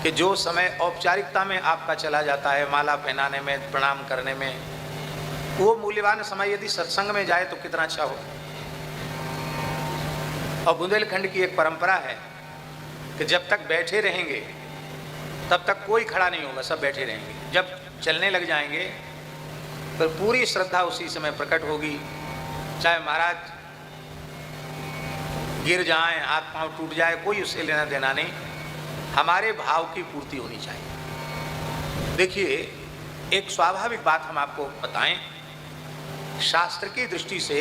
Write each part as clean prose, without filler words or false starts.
कि जो समय औपचारिकता में आपका चला जाता है, माला पहनाने में, प्रणाम करने में, वो मूल्यवान समय यदि सत्संग में जाए तो कितना अच्छा हो। और बुंदेलखंड की एक परंपरा है कि जब तक बैठे रहेंगे तब तक कोई खड़ा नहीं होगा, सब बैठे रहेंगे। जब चलने लग जाएंगे तो पूरी श्रद्धा उसी समय प्रकट होगी। चाहे महाराज गिर जाएं, हाथ पांव टूट जाए, कोई उससे लेना देना नहीं, हमारे भाव की पूर्ति होनी चाहिए। देखिए, एक स्वाभाविक बात हम आपको बताएं, शास्त्र की दृष्टि से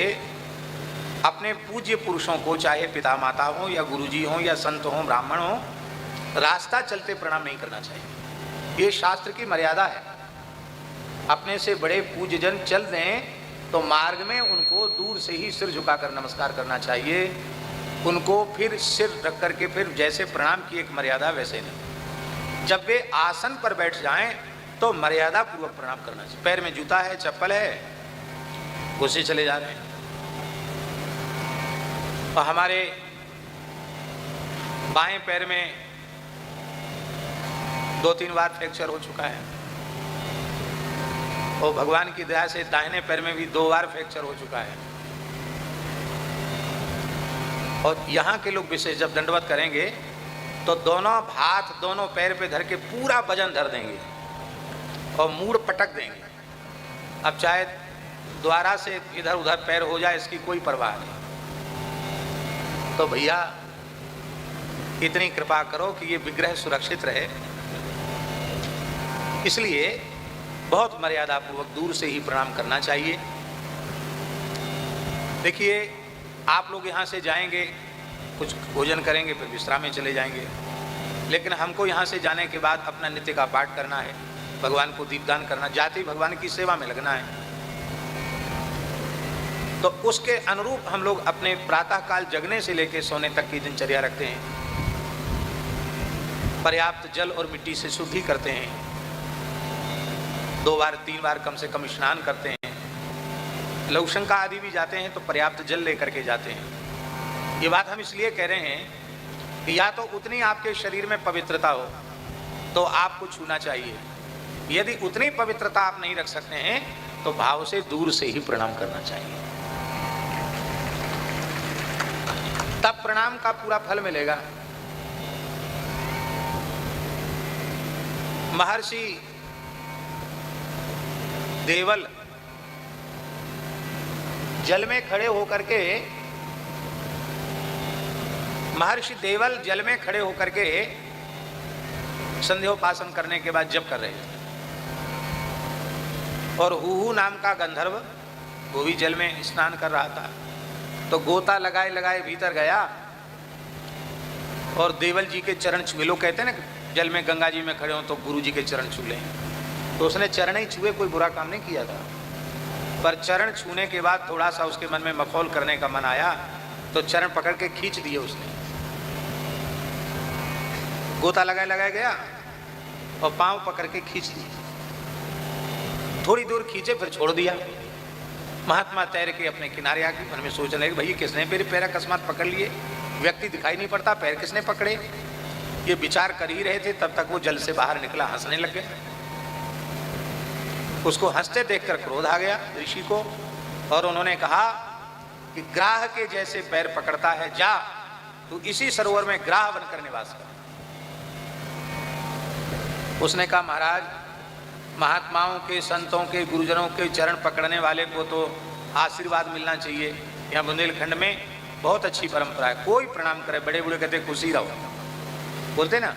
अपने पूज्य पुरुषों को, चाहे पिता माता हो या गुरुजी हो या संत हो, ब्राह्मण हो, रास्ता चलते प्रणाम नहीं करना चाहिए। ये शास्त्र की मर्यादा है। अपने से बड़े पूज्यजन चल दें तो मार्ग में उनको दूर से ही सिर झुकाकर नमस्कार करना चाहिए। उनको फिर सिर रख करके फिर जैसे प्रणाम की एक मर्यादा, वैसे नहीं। जब वे आसन पर बैठ जाएं तो मर्यादा पूर्वक प्रणाम करना चाहिए। पैर में जूता है, चप्पल है, घुसे चले जा रहे हैं। और हमारे बाएं पैर में 2-3 बार फ्रैक्चर हो चुका है, और भगवान की दया से दाहिने पैर में भी 2 बार फ्रैक्चर हो चुका है। और यहाँ के लोग विशेष जब दंडवत करेंगे तो दोनों हाथ दोनों पैर पे धर के पूरा वजन धर देंगे और मूड़ पटक देंगे। अब चाहे द्वारा से इधर उधर पैर हो जाए, इसकी कोई परवाह नहीं। तो भैया इतनी कृपा करो कि ये विग्रह सुरक्षित रहे, इसलिए बहुत मर्यादा पूर्वक दूर से ही प्रणाम करना चाहिए। देखिए, आप लोग यहाँ से जाएंगे, कुछ भोजन करेंगे, फिर विश्राम में चले जाएंगे, लेकिन हमको यहाँ से जाने के बाद अपना नित्य का पाठ करना है, भगवान को दीपदान करना, जाते ही भगवान की सेवा में लगना है। तो उसके अनुरूप हम लोग अपने प्रातःकाल जगने से लेकर सोने तक की दिनचर्या रखते हैं। पर्याप्त जल और मिट्टी से शुद्धि करते हैं, 2 बार 3 बार कम से कम स्नान करते हैं। लघुशंका आदि भी जाते हैं तो पर्याप्त जल लेकर के जाते हैं। ये बात हम इसलिए कह रहे हैं कि या तो उतनी आपके शरीर में पवित्रता हो तो आपको छूना चाहिए, यदि उतनी पवित्रता आप नहीं रख सकते हैं तो भाव से दूर से ही प्रणाम करना चाहिए, तब प्रणाम का पूरा फल मिलेगा। महर्षि देवल जल में खड़े होकर के संध्योपासन करने के बाद जप कर रहे थे, और हुहू नाम का गंधर्व वो भी जल में स्नान कर रहा था। तो गोता लगाए लगाए भीतर गया और देवल जी के चरण छुए। लोग कहते हैं ना, जल में गंगा जी में खड़े हो तो गुरु जी के चरण छू लें, तो उसने चरण ही छुए, कोई बुरा काम नहीं किया था, पर चरण छूने के बाद थोड़ा सा उसके मन में मखौल करने का मन आया तो चरण पकड़ के खींच दिए उसने। गोता लगाए लगाए गया और पांव पकड़ के खींच दिए, थोड़ी दूर खींचे फिर छोड़ दिया। महात्मा तैर के अपने किनारे आके मन में सोचने लगे, भैया किसने मेरे पैर अकस्मात पकड़ लिए, व्यक्ति दिखाई नहीं पड़ता, पैर किसने पकड़े। ये विचार कर ही रहे थे, तब तक वो जल से बाहर निकला, हंसने लग गया। उसको हंसते देखकर क्रोध आ गया ऋषि को, और उन्होंने कहा कि ग्राह के जैसे पैर पकड़ता है, जा तू इसी सरोवर में ग्राह बनकर निवास कर। उसने कहा, महाराज महात्माओं के, संतों के, गुरुजनों के चरण पकड़ने वाले को तो आशीर्वाद मिलना चाहिए। यहाँ बुंदेलखंड में बहुत अच्छी परंपरा है, कोई प्रणाम करे, बड़े बूढ़े कहते खुशी रहो, बोलते ना,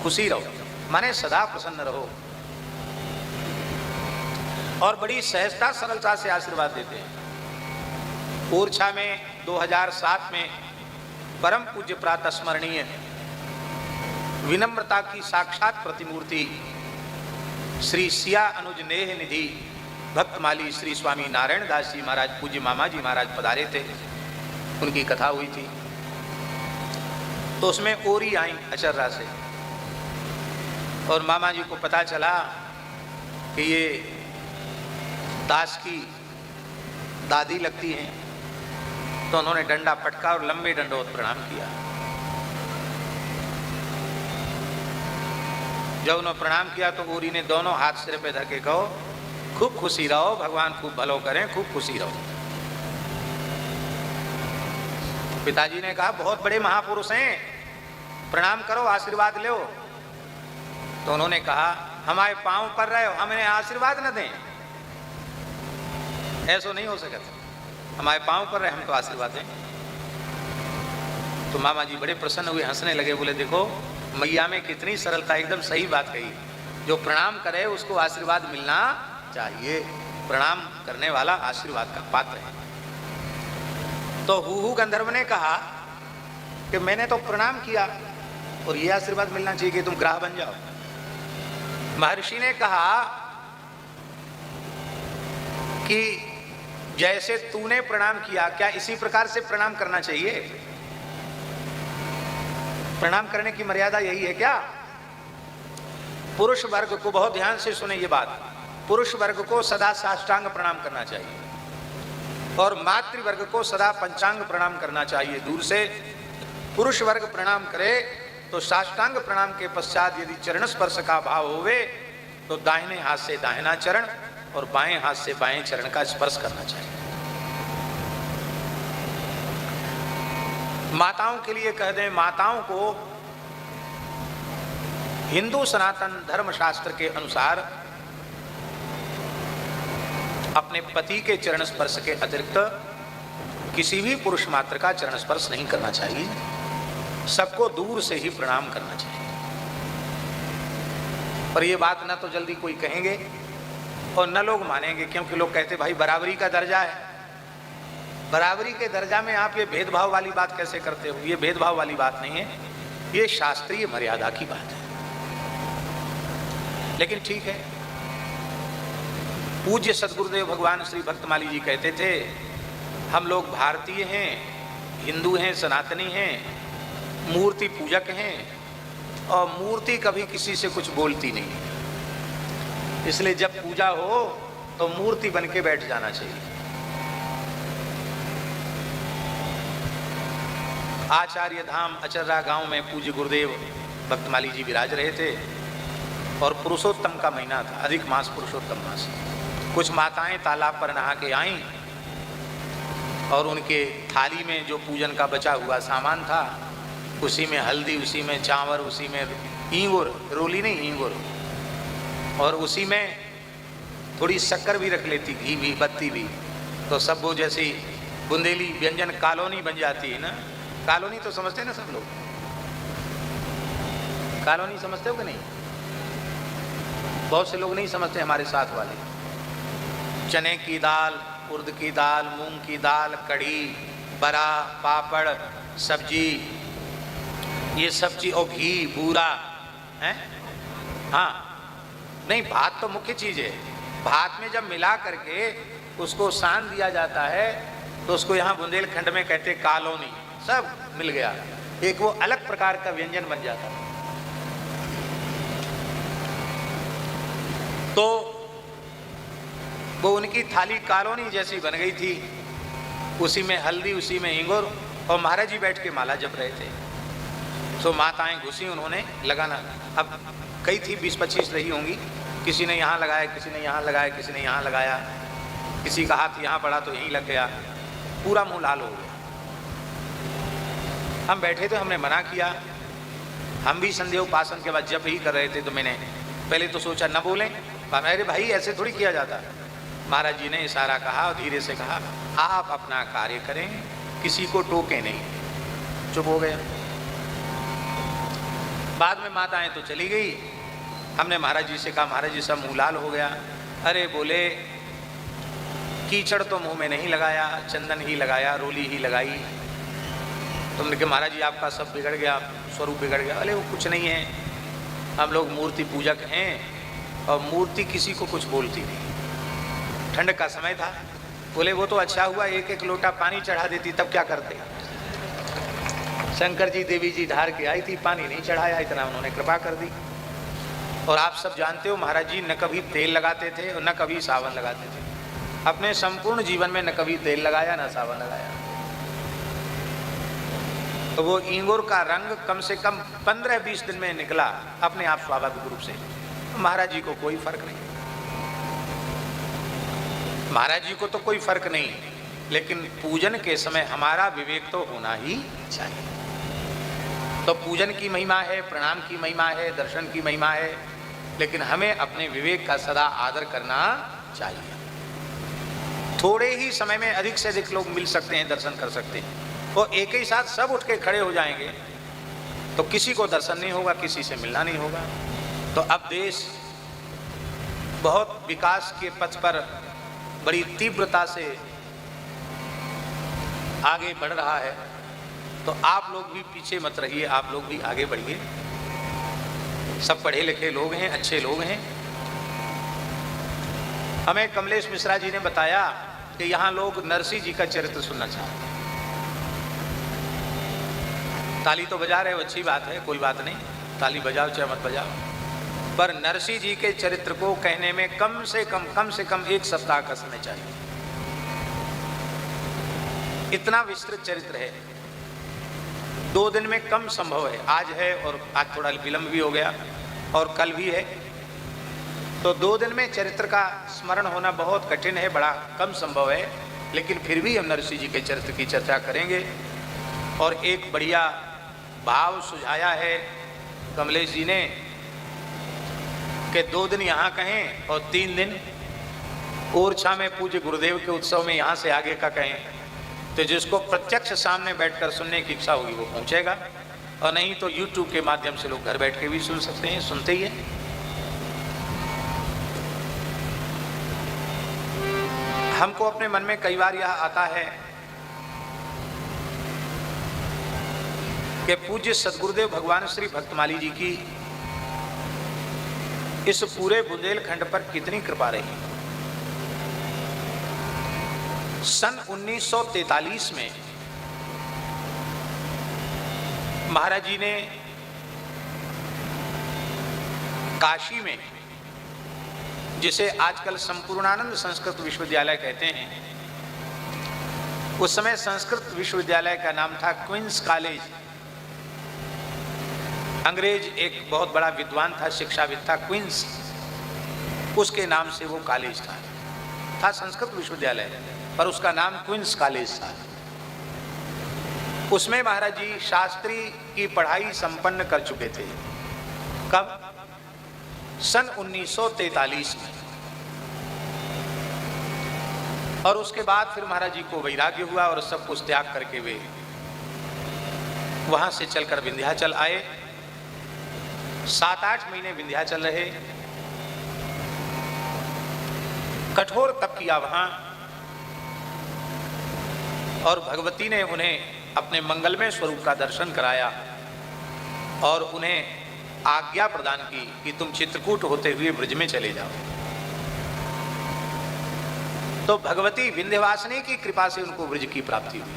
खुशी रहो माने सदा प्रसन्न रहो, और बड़ी सहजता सरलता से आशीर्वाद देते हैं। ओरछा में 2007 में परम पूज्य प्रातः स्मरणीय विनम्रता की साक्षात प्रतिमूर्ति श्री सिया अनुज नेह निधि भक्तमाली श्री स्वामी नारायण दास जी महाराज, पूज्य मामा जी महाराज पधारे थे, उनकी कथा हुई थी। तो उसमें ओरी आई अचर्रा से, और मामा जी को पता चला कि ये दास की दादी लगती हैं, तो उन्होंने डंडा पटका और लंबे दंडोत प्रणाम किया। जब उन्होंने प्रणाम किया तो गौरी ने दोनों हाथ सिर पे धर के कहो खूब खुशी रहो, भगवान खूब भलो करें, खूब खुशी रहो। पिताजी ने कहा बहुत बड़े महापुरुष हैं, प्रणाम करो, आशीर्वाद लो। तो उन्होंने कहा हमारे पांव पर रहे हो, हमें आशीर्वाद न दें, ऐसा नहीं हो सकता, हमारे पांव पर रहे हम तो आशीर्वाद दें। तो मामा जी बड़े प्रसन्न हुए, हंसने लगे, बोले देखो मैया में कितनी सरलता, एकदम सही बात कही, जो प्रणाम करे उसको आशीर्वाद मिलना चाहिए, प्रणाम करने वाला आशीर्वाद का पात्र है। तो हुहु गंधर्व ने कहा कि मैंने तो प्रणाम किया और ये आशीर्वाद मिलना चाहिए कि तुम ग्राह बन जाओ। महर्षि ने कहा कि जैसे तूने प्रणाम किया, क्या इसी प्रकार से प्रणाम करना चाहिए? प्रणाम करने की मर्यादा यही है क्या? पुरुष वर्ग को, बहुत ध्यान से सुने ये बात, पुरुष वर्ग को सदा साष्टांग प्रणाम करना चाहिए और मातृवर्ग को सदा पंचांग प्रणाम करना चाहिए। दूर से पुरुष वर्ग प्रणाम करे तो साष्टांग प्रणाम के पश्चात यदि चरण स्पर्श का भाव होवे तो दाहिने हाथ से दाहिना चरण और बाएं हाथ से बाएं चरण का स्पर्श करना चाहिए। माताओं के लिए कह दें, माताओं को हिंदू सनातन धर्म शास्त्र के अनुसार अपने पति के चरण स्पर्श के अतिरिक्त किसी भी पुरुष मात्र का चरण स्पर्श नहीं करना चाहिए, सबको दूर से ही प्रणाम करना चाहिए। पर यह बात ना तो जल्दी कोई कहेंगे और न लोग मानेंगे, क्योंकि लोग कहते भाई बराबरी का दर्जा है, बराबरी के दर्जा में आप ये भेदभाव वाली बात कैसे करते हो? ये भेदभाव वाली बात नहीं है, ये शास्त्रीय मर्यादा की बात है। लेकिन ठीक है, पूज्य सदगुरुदेव भगवान श्री भक्तमाली जी कहते थे हम लोग भारतीय हैं, हिंदू हैं, सनातनी हैं, मूर्ति पूजक हैं और मूर्ति कभी किसी से कुछ बोलती नहीं, इसलिए जब पूजा हो तो मूर्ति बन के बैठ जाना चाहिए। आचार्य धाम अचर्रा गांव में पूज्य गुरुदेव भक्तमाली जी विराज रहे थे और पुरुषोत्तम का महीना था, अधिक मास पुरुषोत्तम मास। कुछ माताएं तालाब पर नहा के आईं और उनके थाली में जो पूजन का बचा हुआ सामान था, उसी में हल्दी, उसी में चावल, उसी में हींगुर, रोली नहीं हींगुर, और उसी में थोड़ी शक्कर भी रख लेती, घी भी, बत्ती भी, तो सब वो जैसी बुंदेली व्यंजन कॉलोनी बन जाती है ना। कॉलोनी तो समझते हैं ना सब लोग, कॉलोनी समझते हो कि नहीं? बहुत से लोग नहीं समझते, हमारे साथ वाले। चने की दाल, उर्द की दाल, मूंग की दाल, कढ़ी, बड़ा, पापड़, सब्जी, ये सब्जी और घी, बूरा है। हाँ नहीं, भात तो मुख्य चीज़ है। भात में जब मिला करके उसको सान दिया जाता है तो उसको यहाँ बुंदेलखंड में कहते कॉलोनी, सब मिल गया, एक वो अलग प्रकार का व्यंजन बन जाता है। तो वो उनकी थाली कॉलोनी जैसी बन गई थी, उसी में हल्दी, उसी में हिंगुर, और महाराज जी बैठ के माला जप रहे थे। तो माताएं घुसी, उन्होंने लगाना, अब कई थी, 20-25 रही होंगी, किसी ने यहाँ लगाया, किसी ने यहाँ लगाया, किसी ने यहाँ लगाया, किसी का हाथ यहाँ पड़ा तो यहीं लग गया, पूरा मुंह लाल हो गया। हम बैठे थे, हमने मना किया, हम भी संध्या उपासन के बाद जप ही कर रहे थे, तो मैंने पहले तो सोचा न बोलें, अरे भाई ऐसे थोड़ी किया जाता। महाराज जी ने इशारा कहा और धीरे से कहा आप अपना कार्य करें, किसी को टोके नहीं। चुप हो गया। बाद में माताएं तो चली गई, हमने महाराज जी से कहा महाराज जी सब मुँह लाल हो गया। अरे बोले कीचड़ तो मुंह में नहीं लगाया, चंदन ही लगाया, रोली ही लगाई। तुमने कहा महाराज जी आपका सब बिगड़ गया, स्वरूप बिगड़ गया। अरे वो कुछ नहीं है, हम लोग मूर्ति पूजक हैं और मूर्ति किसी को कुछ बोलती नहीं। ठंड का समय था, बोले वो तो अच्छा हुआ एक एक लोटा पानी चढ़ा देती, तब क्या करते। शंकर जी देवी जी धार के आई थी, पानी नहीं चढ़ाया, इतना उन्होंने कृपा कर दी। और आप सब जानते हो महाराज जी न कभी तेल लगाते थे और न कभी सावन लगाते थे, अपने संपूर्ण जीवन में न कभी तेल लगाया न सावन लगाया। तो वो इंगूर का रंग कम से कम 15-20 दिन में निकला अपने आप स्वाभाविक रूप से। महाराज जी को कोई फर्क नहीं, महाराज जी को तो कोई फर्क नहीं, लेकिन पूजन के समय हमारा विवेक तो होना ही चाहिए। तो पूजन की महिमा है, प्रणाम की महिमा है, दर्शन की महिमा है, लेकिन हमें अपने विवेक का सदा आदर करना चाहिए। थोड़े ही समय में अधिक से अधिक लोग मिल सकते हैं, दर्शन कर सकते हैं। वो एक ही साथ सब उठ के खड़े हो जाएंगे तो किसी को दर्शन नहीं होगा, किसी से मिलना नहीं होगा। तो अब देश बहुत विकास के पथ पर बड़ी तीव्रता से आगे बढ़ रहा है, तो आप लोग भी पीछे मत रहिए, आप लोग भी आगे बढ़िए। सब पढ़े लिखे लोग हैं, अच्छे लोग हैं। हमें कमलेश मिश्रा जी ने बताया कि यहाँ लोग नरसिंह जी का चरित्र सुनना चाहते हैं। ताली तो बजा रहे हो, अच्छी बात है, कोई बात नहीं, ताली बजाओ चाहे मत बजाओ, पर नरसिंह जी के चरित्र को कहने में कम से कम 1 सप्ताह का समय चाहिए। इतना विस्तृत चरित्र है, 2 दिन में कम संभव है। आज है और आज थोड़ा विलंब भी हो गया और कल भी है, तो 2 दिन में चरित्र का स्मरण होना बहुत कठिन है, बड़ा कम संभव है। लेकिन फिर भी हम नरसिंह जी के चरित्र की चर्चा करेंगे। और एक बढ़िया भाव सुझाया है कमलेश जी ने कि 2 दिन यहाँ कहें और 3 दिन ओरछा में पूज्य गुरुदेव के उत्सव में यहाँ से आगे का कहें। तो जिसको प्रत्यक्ष सामने बैठकर सुनने की इच्छा होगी वो पहुँचेगा, और नहीं तो YouTube के माध्यम से लोग घर बैठ के भी सुन सकते हैं, सुनते ही हैं। हमको अपने मन में कई बार यह आता है कि पूज्य सदगुरुदेव भगवान श्री भक्तमाली जी की इस पूरे बुंदेलखंड पर कितनी कृपा रही। सन 1943 में महाराज जी ने काशी में, जिसे आजकल संपूर्णानंद संस्कृत विश्वविद्यालय कहते हैं, उस समय संस्कृत विश्वविद्यालय का नाम था क्वींस कॉलेज। अंग्रेज एक बहुत बड़ा विद्वान था, शिक्षाविद था, क्वींस, उसके नाम से वो कॉलेज था संस्कृत विश्वविद्यालय, पर उसका नाम क्वींस कॉलेज था। उसमें महाराज जी शास्त्री की पढ़ाई संपन्न कर चुके थे। कब? सन 1943 में। और उसके बाद फिर महाराज जी को वैराग्य हुआ और सब कुछ त्याग करके वे वहां से चलकर विंध्याचल आए। 7-8 महीने विंध्याचल रहे, कठोर तप किया वहां, और भगवती ने उन्हें अपने मंगलमय स्वरूप का दर्शन कराया और उन्हें आज्ञा प्रदान की कि तुम चित्रकूट होते हुए ब्रज में चले जाओ। तो भगवती विंध्यवासिनी की कृपा से उनको ब्रज की प्राप्ति हुई।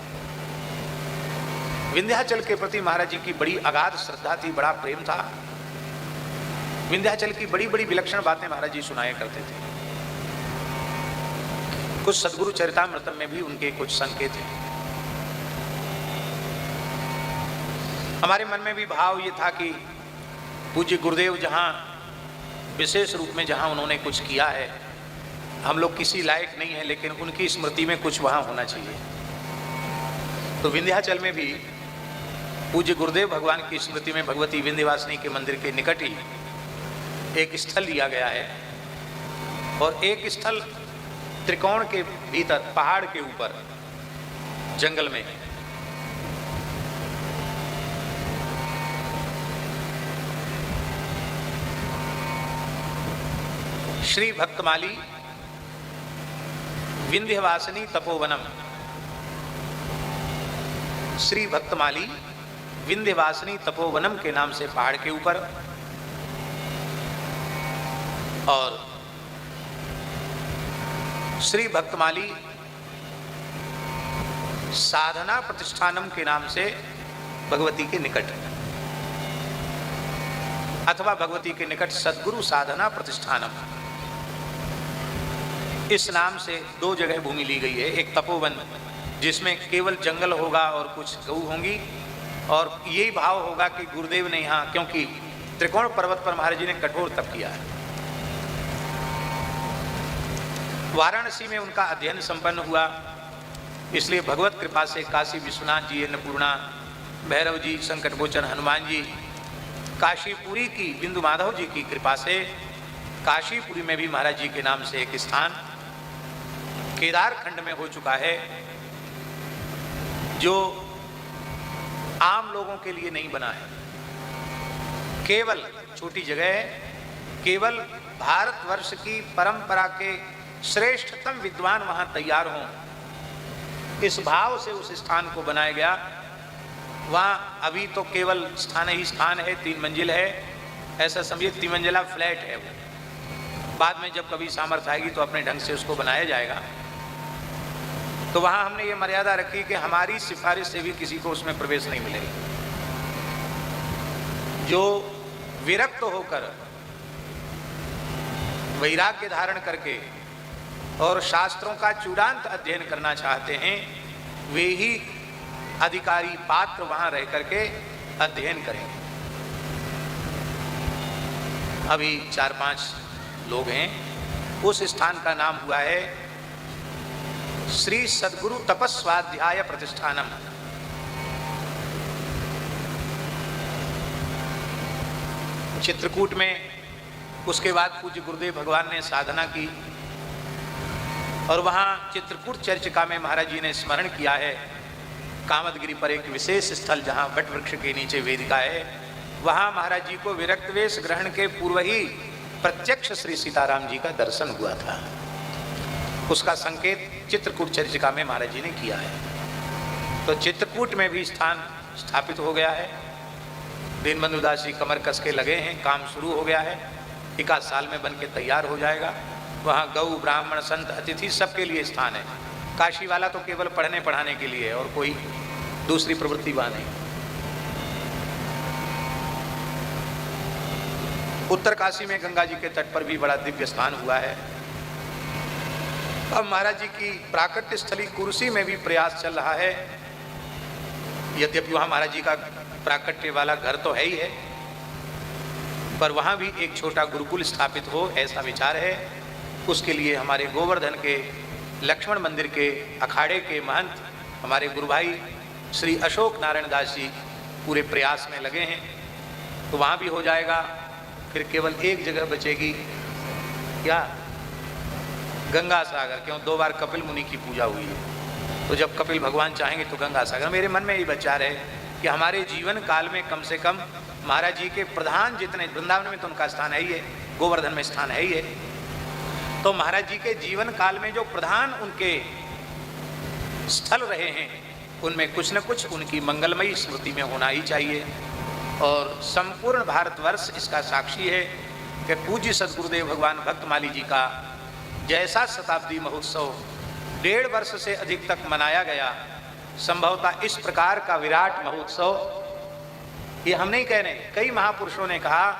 विंध्याचल के प्रति महाराज जी की बड़ी अगाध श्रद्धा थी, बड़ा प्रेम था। विंध्याचल की बड़ी बड़ी विलक्षण बातें महाराज जी सुनाया करते थे। कुछ सदगुरु चरितामृतम में भी उनके कुछ संकेत हैं। हमारे मन में भी भाव ये था कि पूज्य गुरुदेव जहाँ विशेष रूप में जहाँ उन्होंने कुछ किया है, हम लोग किसी लायक नहीं है, लेकिन उनकी स्मृति में कुछ वहाँ होना चाहिए। तो विंध्याचल में भी पूज्य गुरुदेव भगवान की स्मृति में भगवती विंध्यवासिनी के मंदिर के निकट ही एक स्थल लिया गया है, और एक स्थल त्रिकोण के भीतर पहाड़ के ऊपर जंगल में। श्री भक्तमाली विंध्यवासिनी तपोवनम। श्री भक्तमाली विंध्यवासिनी तपोवनम के नाम से पहाड़ के ऊपर, और श्री भक्तमाली साधना प्रतिष्ठानम के नाम से भगवती के निकट, अथवा भगवती के निकट सद्गुरु साधना प्रतिष्ठानम, इस नाम से 2 जगह भूमि ली गई है। एक तपोवन जिसमें केवल जंगल होगा और कुछ गऊ होंगी, और यही भाव होगा कि गुरुदेव ने यहाँ, क्योंकि त्रिकोण पर्वत पर महाराज जी ने कठोर तप किया है। वाराणसी में उनका अध्ययन संपन्न हुआ, इसलिए भगवत कृपा से काशी विश्वनाथ जी, अन्नपूर्णा, भैरव जी, संकटमोचन हनुमान जी, काशीपुरी की बिंदु माधव जी की कृपा से काशीपुरी में भी महाराज जी के नाम से एक स्थान केदार खंड में हो चुका है, जो आम लोगों के लिए नहीं बना है। केवल छोटी जगह है, केवल भारतवर्ष की परंपरा के श्रेष्ठतम विद्वान वहां तैयार हों, इस भाव से उस स्थान को बनाया गया। वहां अभी तो केवल स्थान ही स्थान है, 3 मंजिल है, ऐसा समझिए 3 मंजिला फ्लैट है वो। बाद में जब कभी सामर्थ्य आएगी तो अपने ढंग से उसको बनाया जाएगा। तो वहां हमने ये मर्यादा रखी कि हमारी सिफारिश से भी किसी को उसमें प्रवेश नहीं मिलेगा। जो विरक्त होकर वैराग्य धारण करके और शास्त्रों का चूड़ांत अध्ययन करना चाहते हैं, वे ही अधिकारी पात्र वहां रह करके अध्ययन करेंगे। अभी 4-5 लोग हैं। उस स्थान का नाम हुआ है श्री सद्गुरु तपस्वाध्याय प्रतिष्ठानम। चित्रकूट में उसके बाद पूज्य गुरुदेव भगवान ने साधना की और वहां चित्रकूट चर्चिका में महाराज जी ने स्मरण किया है। कामदगिरी पर एक विशेष स्थल जहां वट वृक्ष के नीचे वेदिका है, वहां महाराज जी को विरक्त वेश ग्रहण के पूर्व ही प्रत्यक्ष श्री सीताराम जी का दर्शन हुआ था। उसका संकेत चित्रकूट चर्चिका में महाराज जी ने किया है। तो चित्रकूट में भी स्थान स्थापित हो गया है। दीनबंधु दास जी कमर कस के लगे हैं, काम शुरू हो गया है, 1 साल में बन के तैयार हो जाएगा। वहाँ गौ ब्राह्मण संत अतिथि सबके लिए स्थान है। काशी वाला तो केवल पढ़ने पढ़ाने के लिए है और कोई दूसरी प्रवृत्ति वहाँ नहीं। उत्तर काशी में गंगा जी के तट पर भी बड़ा दिव्य स्थान हुआ है। अब महाराज जी की प्राकट्य स्थली कुर्सी में भी प्रयास चल रहा है। यद्यपि वहाँ महाराज जी का प्राकट्य वाला घर तो है ही है, पर वहाँ भी एक छोटा गुरुकुल स्थापित हो, ऐसा विचार है। उसके लिए हमारे गोवर्धन के लक्ष्मण मंदिर के अखाड़े के महंत हमारे गुरु भाई श्री अशोक नारायण दास जी पूरे प्रयास में लगे हैं। तो वहाँ भी हो जाएगा। फिर केवल एक जगह बचेगी, क्या? गंगा सागर। क्यों? 2 बार कपिल मुनि की पूजा हुई है, तो जब कपिल भगवान चाहेंगे तो गंगा सागर। मेरे मन में ये विचार है कि हमारे जीवन काल में कम से कम महाराज जी के प्रधान जितने, वृंदावन में तो उनका स्थान है ही है, गोवर्धन में स्थान है ही है, तो महाराज जी के जीवन काल में जो प्रधान उनके स्थल रहे हैं, उनमें कुछ न कुछ उनकी मंगलमयी स्मृति में होना ही चाहिए। और संपूर्ण भारतवर्ष इसका साक्षी है कि पूज्य सद्गुरुदेव भगवान भक्तमाली जी का जैसा शताब्दी महोत्सव 1.5 वर्ष से अधिक तक मनाया गया, संभवतः इस प्रकार का विराट महोत्सव ये हम नहीं कह रहे, कई महापुरुषों ने कहा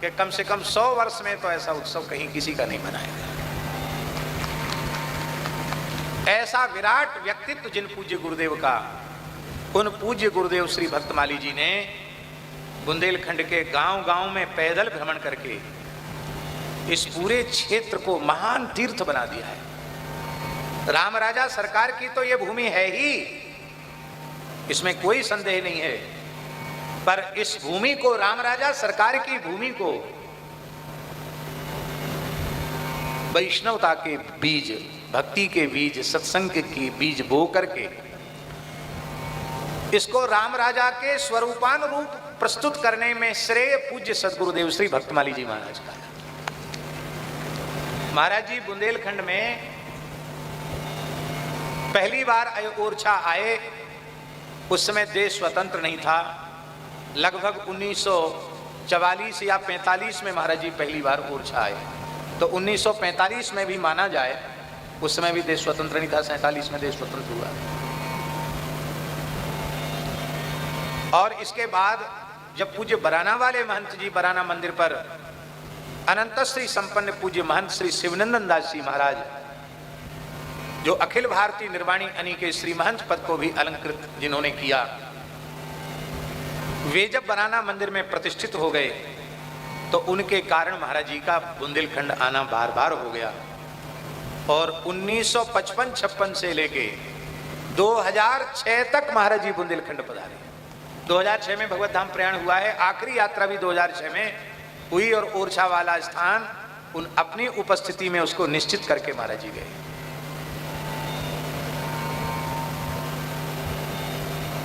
कि कम से कम 100 वर्ष में तो ऐसा उत्सव कहीं किसी का नहीं मनाया गया। ऐसा विराट व्यक्तित्व जिन पूज्य गुरुदेव का, उन पूज्य गुरुदेव श्री भक्तमाली जी ने बुंदेलखंड के गांव-गांव में पैदल भ्रमण करके इस पूरे क्षेत्र को महान तीर्थ बना दिया है। राम राजा सरकार की तो यह भूमि है ही, इसमें कोई संदेह नहीं है, पर इस भूमि को, राम राजा सरकार की भूमि को वैष्णवता के बीज, भक्ति के बीज, सत्संग के बीज बो करके इसको राम राजा के स्वरूपानुरूप प्रस्तुत करने में श्रेय पूज्य सद्गुरुदेव श्री भक्तमाली जी महाराज का। महाराज जी बुंदेलखंड में पहली बार ओरछा आए, उस समय देश स्वतंत्र नहीं था। लगभग 1944 या 45 में महाराज जी पहली बार ओरछा आए, तो 1945 में भी माना जाए, उस समय भी देश स्वतंत्र नहीं था, 47 में देश स्वतंत्र हुआ। और इसके बाद जब पूज्य बराना वाले महंत जी बराना मंदिर पर अनंत श्री संपन्न पूज्य महंत श्री शिवनंदन दास जी महाराज, जो अखिल भारतीय निर्वाणी अनी के श्री महंत पद को भी अलंकृत जिन्होंने किया, वे जब बराना मंदिर में प्रतिष्ठित हो गए तो उनके कारण महाराज जी का बुंदेलखंड आना बार बार हो गया। और 1955-56 से लेके 2006 तक महाराज जी बुंदेलखंड पधारे। 2006 में भगवत धाम प्रयाण हुआ है, आखिरी यात्रा भी 2006 में हुई और ओरछा वाला स्थान उन अपनी उपस्थिति में उसको निश्चित करके महाराज जी गए।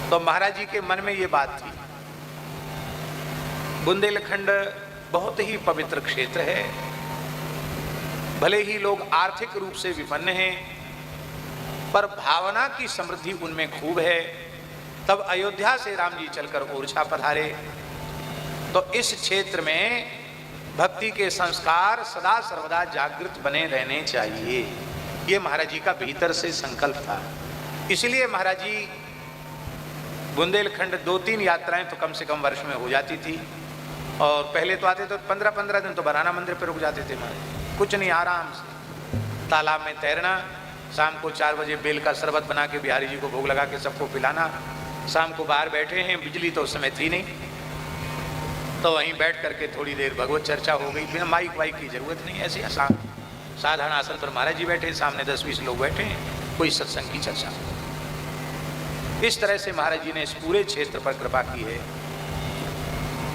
तो महाराज जी के मन में ये बात थी, बुंदेलखंड बहुत ही पवित्र क्षेत्र है, भले ही लोग आर्थिक रूप से विपन्न हैं पर भावना की समृद्धि उनमें खूब है। तब अयोध्या से राम जी चलकर ओरछा पधारे। तो इस क्षेत्र में भक्ति के संस्कार सदा सर्वदा जागृत बने रहने चाहिए, ये महाराज जी का भीतर से संकल्प था। इसलिए महाराज जी बुंदेलखंड 2-3 यात्राएं तो कम से कम वर्ष में हो जाती थी। और पहले तो आते तो 15-15 दिन तो बराना मंदिर पर रुक जाते थे महाराज, कुछ नहीं, आराम से तालाब में तैरना, शाम को 4 बजे बेल का शरबत बना के बिहारी जी को भोग लगा के सबको पिलाना। शाम को बाहर बैठे हैं, बिजली तो उस समय थी नहीं, तो वहीं बैठ करके थोड़ी देर भगवत चर्चा हो गई, बिना माइक वाइक की जरूरत नहीं, ऐसे आसान साधारण आसन पर महाराज जी बैठे, सामने 10-20 लोग बैठे हैं, कोई सत्संग की चर्चा। इस तरह से महाराज जी ने इस पूरे क्षेत्र पर कृपा की है।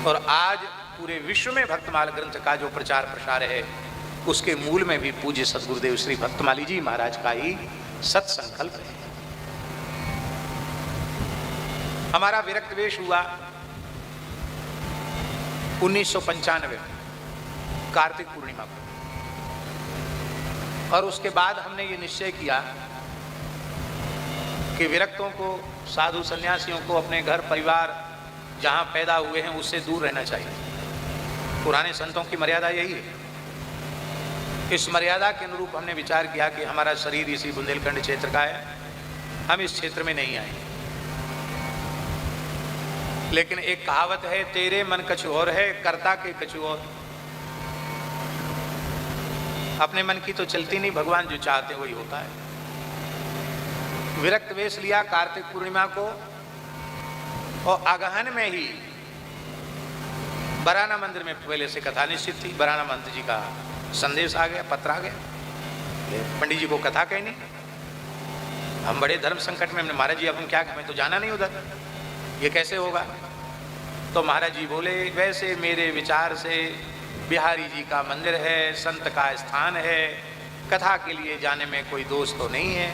और आज पूरे विश्व में भक्तमाल ग्रंथ का जो प्रचार प्रसार है उसके मूल में भी पूज्य सद्गुरुदेव श्री भक्तमाली जी महाराज का ही सत्संकल्प है। हमारा विरक्त वेश हुआ 1995 में कार्तिक पूर्णिमा को, और उसके बाद हमने ये निश्चय किया कि विरक्तों को, साधु सन्यासियों को अपने घर परिवार जहां पैदा हुए हैं उससे दूर रहना चाहिए। पुराने संतों की मर्यादा यही है। इस मर्यादा के अनुरूप हमने विचार किया कि हमारा शरीर इसी बुंदेलखंड क्षेत्र का है, हम इस क्षेत्र में नहीं आए। लेकिन एक कहावत है, तेरे मन कछु और है, कर्ता के कछु और। अपने मन की तो चलती नहीं, भगवान जो चाहते वही होता है। विरक्त वेश लिया कार्तिक पूर्णिमा को, और आगहन में ही बराना मंदिर में पहले से कथा निश्चित थी। बराना मंदिर जी का संदेश आ गया, पत्र आ गया, पंडित जी को कथा कहनी। हम बड़े धर्म संकट में, हमने महाराज जी अब हम क्या, हमें तो जाना नहीं उधर, ये कैसे होगा। तो महाराज जी बोले, वैसे मेरे विचार से बिहारी जी का मंदिर है, संत का स्थान है, कथा के लिए जाने में कोई दोष तो नहीं है,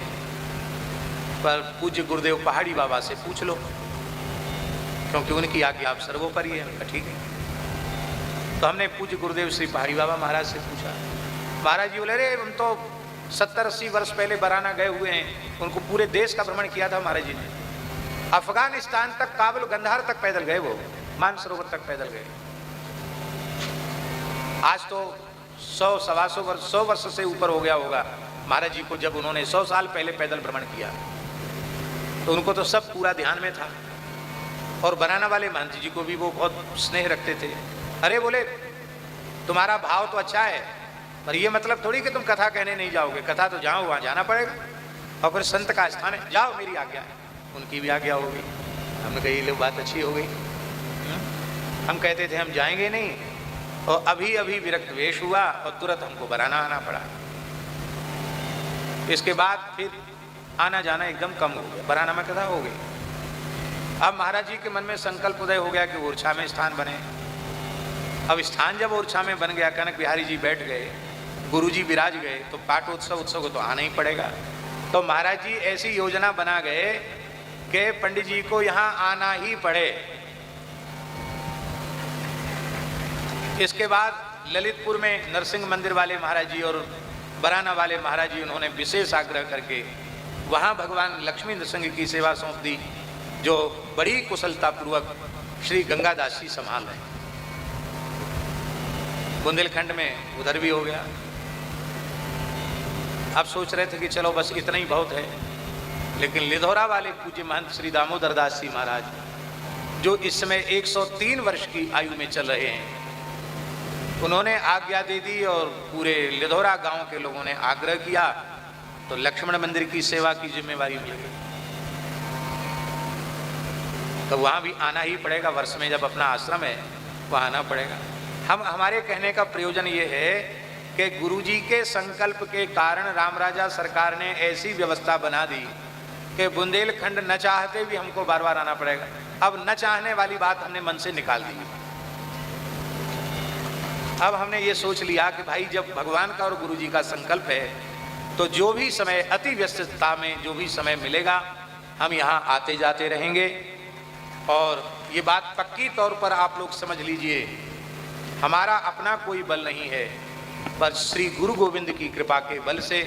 पर पूज्य गुरुदेव पहाड़ी बाबा से पूछ लो, क्योंकि उनकी आज्ञा आप सर्वोपरि है। ठीक है। तो हमने पूज्य गुरुदेव श्री पहाड़ी बाबा महाराज से पूछा। महाराज जी बोले, अरे हम तो 70-80 वर्ष पहले बराना गए हुए हैं, उनको पूरे देश का भ्रमण किया था महाराज जी ने, अफगानिस्तान तक, काबुल गंधार तक पैदल गए, वो मानसरोवर तक पैदल गए। आज तो 100-125 वर्ष, 100 वर्ष से ऊपर हो गया होगा महाराज जी को, जब उन्होंने 100 साल पहले पैदल भ्रमण किया, तो उनको तो सब पूरा ध्यान में था। और बराना वाले महंत जी को भी वो बहुत स्नेह रखते थे। अरे बोले, तुम्हारा भाव तो अच्छा है, पर ये मतलब थोड़ी कि तुम कथा कहने नहीं जाओगे, कथा तो जाओ, वहाँ जाना पड़ेगा, और फिर संत का स्थान है, जाओ, मेरी आज्ञा है। उनकी भी आज्ञा हो गई। हमने कही, लो बात अच्छी हो गई। हम कहते थे हम जाएंगे नहीं, और अभी अभी विरक्त वेश हुआ और तुरंत हमको बराना आना पड़ा। इसके बाद फिर आना जाना एकदम कम हो गया, बराना में कथा हो गई। अब महाराज जी के मन में संकल्प उदय हो गया कि ओरछा में स्थान बने। अब स्थान जब ओरछा में बन गया, कनक बिहारी जी बैठ गए, गुरुजी विराज गए, तो पाटोत्सव उत्सव को तो आना ही पड़ेगा। तो महाराज जी ऐसी योजना बना गए कि पंडित जी को यहाँ आना ही पड़े। इसके बाद ललितपुर में नरसिंह मंदिर वाले महाराज जी और बराना वाले महाराज जी, उन्होंने विशेष आग्रह करके वहाँ भगवान लक्ष्मी नृसिंह की सेवा सौंप दी, जो बड़ी कुशलतापूर्वक श्री गंगादास जी संभाल रहे। बुंदेलखंड में उधर भी हो गया। अब सोच रहे थे कि चलो बस इतना ही बहुत है, लेकिन लिधौरा वाले पूज्य महंत श्री दामोदर दास जी महाराज, जो इस समय 103 वर्ष की आयु में चल रहे हैं, उन्होंने आज्ञा दे दी और पूरे लिधौरा गांव के लोगों ने आग्रह किया, तो लक्ष्मण मंदिर की सेवा की जिम्मेवारी मिल गई। तो वहाँ भी आना ही पड़ेगा। वर्ष में जब अपना आश्रम है वहाँ आना पड़ेगा। हमारे कहने का प्रयोजन ये है कि गुरुजी के संकल्प के कारण राम राजा सरकार ने ऐसी व्यवस्था बना दी कि बुंदेलखंड न चाहते भी हमको बार बार आना पड़ेगा। अब न चाहने वाली बात हमने मन से निकाल दी। अब हमने ये सोच लिया कि भाई जब भगवान का और गुरुजी का संकल्प है तो जो भी समय अति व्यस्तता में जो भी समय मिलेगा हम यहाँ आते जाते रहेंगे। और ये बात पक्की तौर पर आप लोग समझ लीजिए, हमारा अपना कोई बल नहीं है, पर श्री गुरु गोविंद की कृपा के बल से,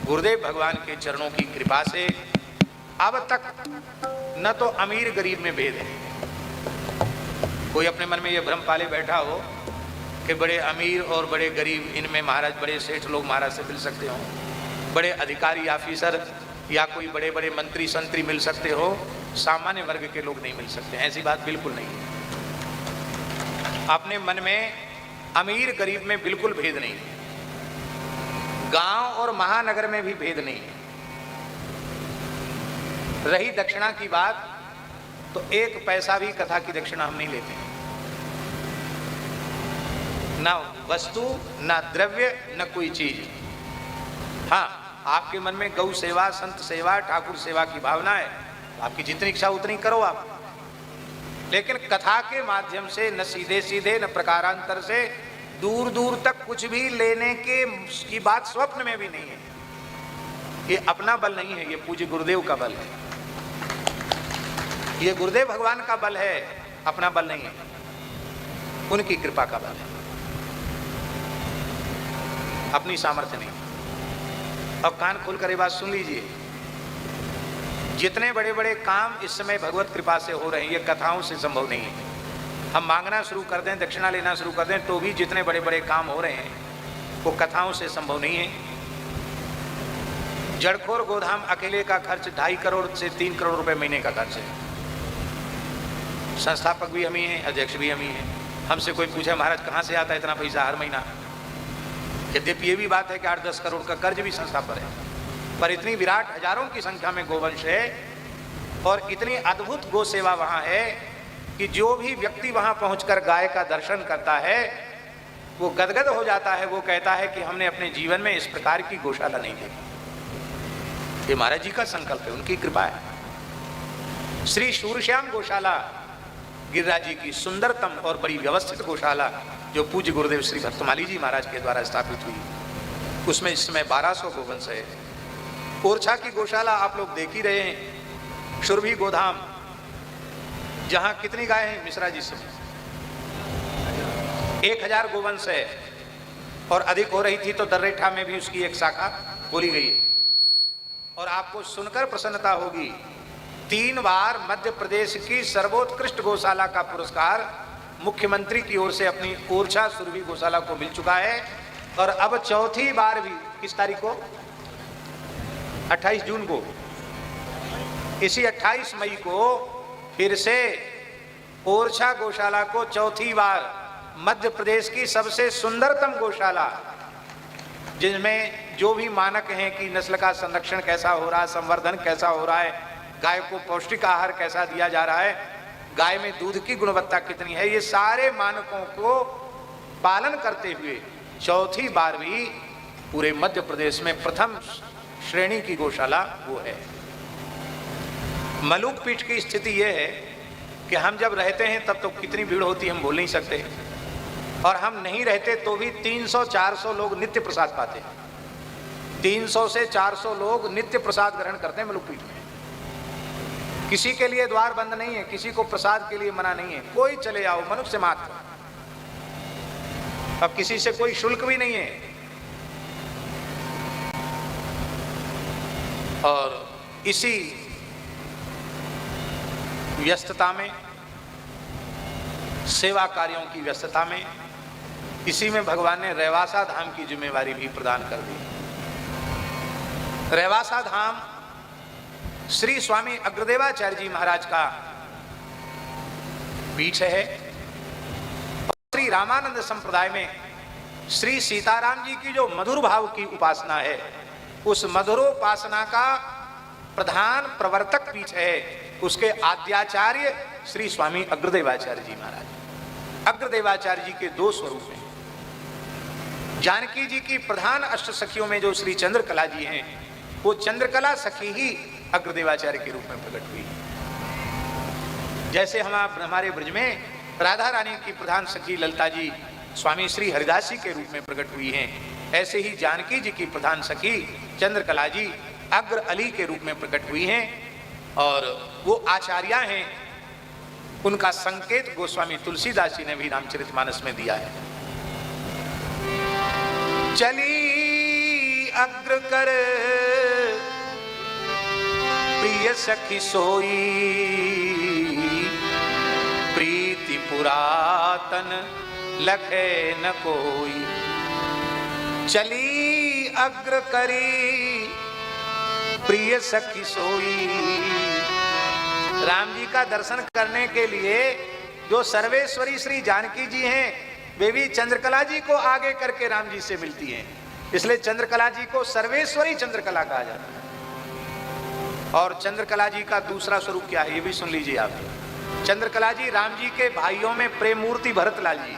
गुरुदेव भगवान के चरणों की कृपा से अब तक न तो अमीर गरीब में भेद है। कोई अपने मन में ये भ्रम पाले बैठा हो कि बड़े अमीर और बड़े गरीब इनमें महाराज बड़े सेठ लोग महाराज से मिल सकते हो, बड़े अधिकारी ऑफिसर या कोई बड़े बड़े मंत्री संतरी मिल सकते हो, सामान्य वर्ग के लोग नहीं मिल सकते। ऐसी बात बिल्कुल नहीं है। अपने मन में अमीर गरीब में बिल्कुल भेद नहीं है। गांव और महानगर में भी भेद नहीं है। रही दक्षिणा की बात, तो एक पैसा भी कथा की दक्षिणा हम नहीं लेते, ना वस्तु ना द्रव्य न कोई चीज। हाँ, आपके मन में गौ सेवा, संत सेवा, ठाकुर सेवा की भावना है, आपकी जितनी इच्छा उतनी करो आप, लेकिन कथा के माध्यम से न सीधे सीधे न प्रकारांतर से दूर दूर तक कुछ भी लेने की बात स्वप्न में भी नहीं है। ये अपना बल नहीं है, ये पूज्य गुरुदेव का बल है, ये गुरुदेव भगवान का बल है, अपना बल नहीं है, उनकी कृपा का बल है, अपनी सामर्थ्य नहीं। अब कान खोलकर ये बात सुन लीजिए, जितने बड़े बड़े काम इस समय भगवत कृपा से हो रहे हैं ये कथाओं से संभव नहीं है। हम मांगना शुरू कर दें, दक्षिणा लेना शुरू कर दें, तो भी जितने बड़े बड़े काम हो रहे हैं वो कथाओं से संभव नहीं है। जड़खोर गोधाम अकेले का खर्च 2.5 करोड़ से 3 करोड़ रुपए महीने का खर्च है। संस्थापक भी हम ही हैं, अध्यक्ष भी हम ही हैं। हमसे कोई पूछे महाराज कहाँ से आता है इतना पैसा हर महीना, यद्यपि ये भी बात है कि 8-10 करोड़ का कर्ज भी संस्था पर है, पर इतनी विराट हजारों की संख्या में गोवंश है और इतनी अद्भुत गो सेवा वहाँ है कि जो भी व्यक्ति वहाँ पहुंचकर गाय का दर्शन करता है वो गदगद हो जाता है। वो कहता है कि हमने अपने जीवन में इस प्रकार की गौशाला नहीं देखी। ये महाराज जी का संकल्प है, उनकी कृपा है। श्री सूरश्याम गौशाला गिरिराज जी की सुंदरतम और बड़ी व्यवस्थित गौशाला जो पूज्य गुरुदेव श्री भक्तमाली जी महाराज के द्वारा स्थापित हुई, उसमें इस समय 1200 गोवंश है। ओरछा की गौशाला आप लोग देख ही रहे हैं, शुरभी गोधाम, जहां कितनी गाय हैं मिश्रा जी से 1000 गोवंश है और अधिक हो रही थी तो दर्रेठा में भी उसकी एक शाखा खोली गई है। और आपको सुनकर प्रसन्नता होगी, 3 बार मध्य प्रदेश की सर्वोत्कृष्ट गौशाला का पुरस्कार मुख्यमंत्री की ओर से अपनी ओरछा सुरभि गौशाला को मिल चुका है। और अब चौथी बार भी, किस तारीख को, 28 जून को, इसी 28 मई को फिर से ओरछा गौशाला को चौथी बार मध्य प्रदेश की सबसे सुंदरतम गौशाला, जिसमें जो भी मानक हैं कि नस्ल का संरक्षण कैसा हो रहा है, संवर्धन कैसा हो रहा है, गाय को पौष्टिक आहार कैसा दिया जा रहा है, गाय में दूध की गुणवत्ता कितनी है, ये सारे मानकों को पालन करते हुए चौथी बार भी पूरे मध्य प्रदेश में प्रथम श्रेणी की गौशाला वो है। मलूक पीठ की स्थिति यह है कि हम जब रहते हैं तब तो कितनी भीड़ होती है हम बोल नहीं सकते, और हम नहीं रहते तो भी 300-400 लोग नित्य प्रसाद पाते हैं। 300 से 400 लोग नित्य प्रसाद ग्रहण करते हैं मलूक पीठ में। किसी के लिए द्वार बंद नहीं है, किसी को प्रसाद के लिए मना नहीं है, कोई चले आओ, मनुष्य मात्र। अब किसी से कोई शुल्क भी नहीं है। और इसी व्यस्तता में, सेवा कार्यों की व्यस्तता में, इसी में भगवान ने रेवासा धाम की जिम्मेवारी भी प्रदान कर दी। रेवासा धाम श्री स्वामी अग्रदेवाचार्य जी महाराज का पीठ है। श्री रामानंद संप्रदाय में श्री सीताराम जी की जो मधुर भाव की उपासना है, उस मधुरोपासना का प्रधान प्रवर्तक पीठ है उसके आद्याचार्य श्री स्वामी अग्रदेवाचार्य जी महाराज। अग्रदेवाचार्य जी के दो स्वरूप हैं। जानकी जी की प्रधान अष्ट सखियों में जो श्री चंद्रकला जी हैं, वो चंद्रकला सखी ही अग्रदेवाचार्य के रूप में प्रकट हुई। जैसे हमारे ब्रज में राधा रानी की प्रधान सखी ललिता जी स्वामी श्री हरिदास जी के रूप में प्रकट हुई हैं, ऐसे ही जानकी जी की प्रधान सखी चंद्रकला जी अग्र अली के रूप में प्रकट हुई हैं। और वो आचार्या हैं, उनका संकेत गोस्वामी तुलसीदास जी ने भी रामचरितमानस में दिया है। चली अग्र कर प्रिय सखी सोई, प्रीति पुरातन लखे न कोई। चली अग्र करी प्रिय सखी सोई। राम जी का दर्शन करने के लिए जो सर्वेश्वरी श्री जानकी जी हैं, वे भी चंद्रकला जी को आगे करके राम जी से मिलती हैं, इसलिए चंद्रकला जी को सर्वेश्वरी चंद्रकला कहा जाता है। और चंद्रकला जी का दूसरा स्वरूप क्या है, ये भी सुन लीजिए आप। चंद्रकला जी राम जी के भाइयों में प्रेम मूर्ति भरतलाल जी,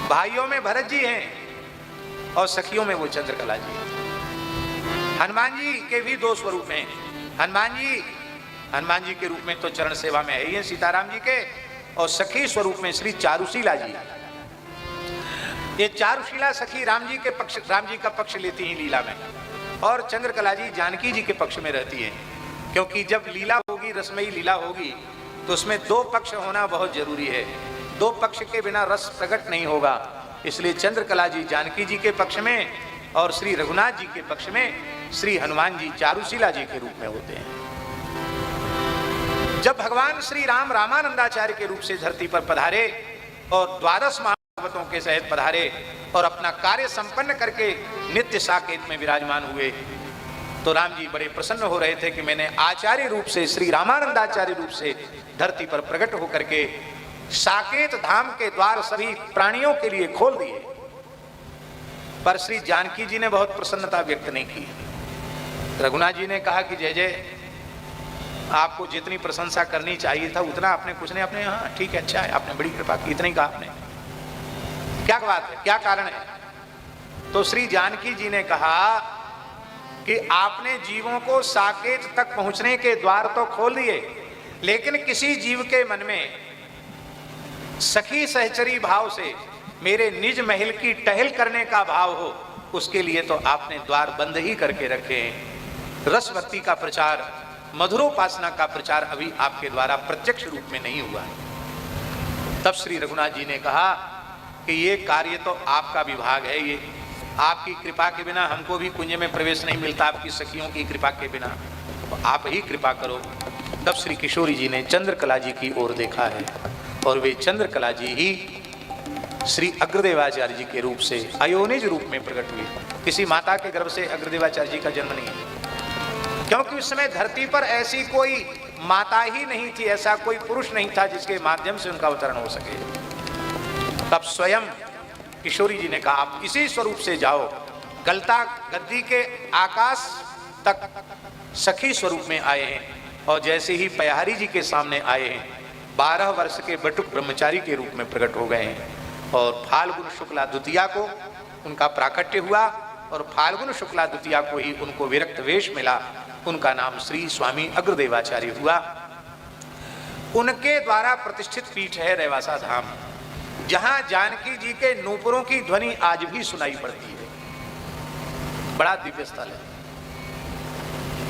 भाइयों में भरत जी हैं और सखियों में वो चंद्रकला जी हैं। हनुमान जी के भी दो स्वरूप हैं। हनुमान जी के रूप में तो चरण सेवा में है ही सीताराम जी के, और सखी स्वरूप में श्री चारुशीला जी। ये चारुशीला सखी राम जी का पक्ष लेती हैं लीला में, और चंद्रकला जी जानकी जी के पक्ष में रहती है। क्योंकि जब लीला होगी, रसमयी लीला होगी, तो उसमें दो पक्ष होना बहुत जरूरी है। दो पक्ष के बिना रस प्रकट नहीं होगा। इसलिए चंद्रकला जी जानकी जी के पक्ष में और श्री रघुनाथ जी के पक्ष में श्री हनुमान जी चारुशीला जी के रूप में होते हैं। जब भगवान श्री राम रामानंदाचार्य के रूप से धरती पर पधारे और 12 महाभागवतों के सहित पधारे और अपना कार्य संपन्न करके नित्य साकेत में विराजमान हुए, तो राम जी बड़े प्रसन्न हो रहे थे कि मैंने आचार्य रूप से, श्री रामानंदाचार्य रूप से धरती पर प्रकट होकर के साकेत धाम के द्वार सभी प्राणियों के लिए खोल दिए। पर श्री जानकी जी ने बहुत प्रसन्नता व्यक्त नहीं की। रघुनाथ जी ने कहा कि जय जय, आपको जितनी प्रशंसा करनी चाहिए था उतना आपने कुछ नहीं, आपने हाँ ठीक है, अच्छा है, आपने बड़ी कृपा की, इतनी कहा आपने। क्या बात है, क्या कारण है? तो श्री जानकी जी ने कहा कि आपने जीवों को साकेत तक पहुंचने के द्वार तो खोल दिए, लेकिन किसी जीव के मन में सखी सहचरी भाव से मेरे निज महल की टहल करने का भाव हो, उसके लिए तो आपने द्वार बंद ही करके रखे हैं। रस भक्ति का प्रचार, मधुरोपासना का प्रचार अभी आपके द्वारा प्रत्यक्ष रूप में नहीं हुआ है। तब श्री रघुनाथ जी ने कहा कि ये कार्य तो आपका विभाग है, ये आपकी कृपा के बिना हमको भी कुंज में प्रवेश नहीं मिलता, आपकी सखियों की कृपा के बिना, तो आप ही कृपा करो। तब श्री किशोरी जी ने चंद्रकला जी की ओर देखा है, और वे चंद्रकला जी ही श्री अग्रदेवाचार्य जी के रूप से अयोनिज रूप में प्रकट हुई। किसी माता के गर्भ से अग्रदेवाचार्य जी का जन्म नहीं है, क्योंकि उस समय धरती पर ऐसी कोई माता ही नहीं थी, ऐसा कोई पुरुष नहीं था जिसके माध्यम से उनका अवतरण हो सके। तब स्वयं किशोरी जी ने कहा आप इसी स्वरूप से जाओ, गलता गद्दी के आकाश तक सखी स्वरूप में आए हैं, और जैसे ही पयारी जी के सामने आए हैं 12 वर्ष के बटुक ब्रह्मचारी के रूप में प्रकट हो गए हैं। और फाल्गुन शुक्ला द्वितीया को उनका प्राकट्य हुआ, और फाल्गुन शुक्ला द्वितीया को ही उनको विरक्त वेश मिला। उनका नाम श्री स्वामी अग्रदेवाचार्य हुआ। उनके द्वारा प्रतिष्ठित पीठ है रेवासा धाम, जहां जानकी जी के नूपुरों की ध्वनि आज भी सुनाई पड़ती है। बड़ा दिव्य स्थल है।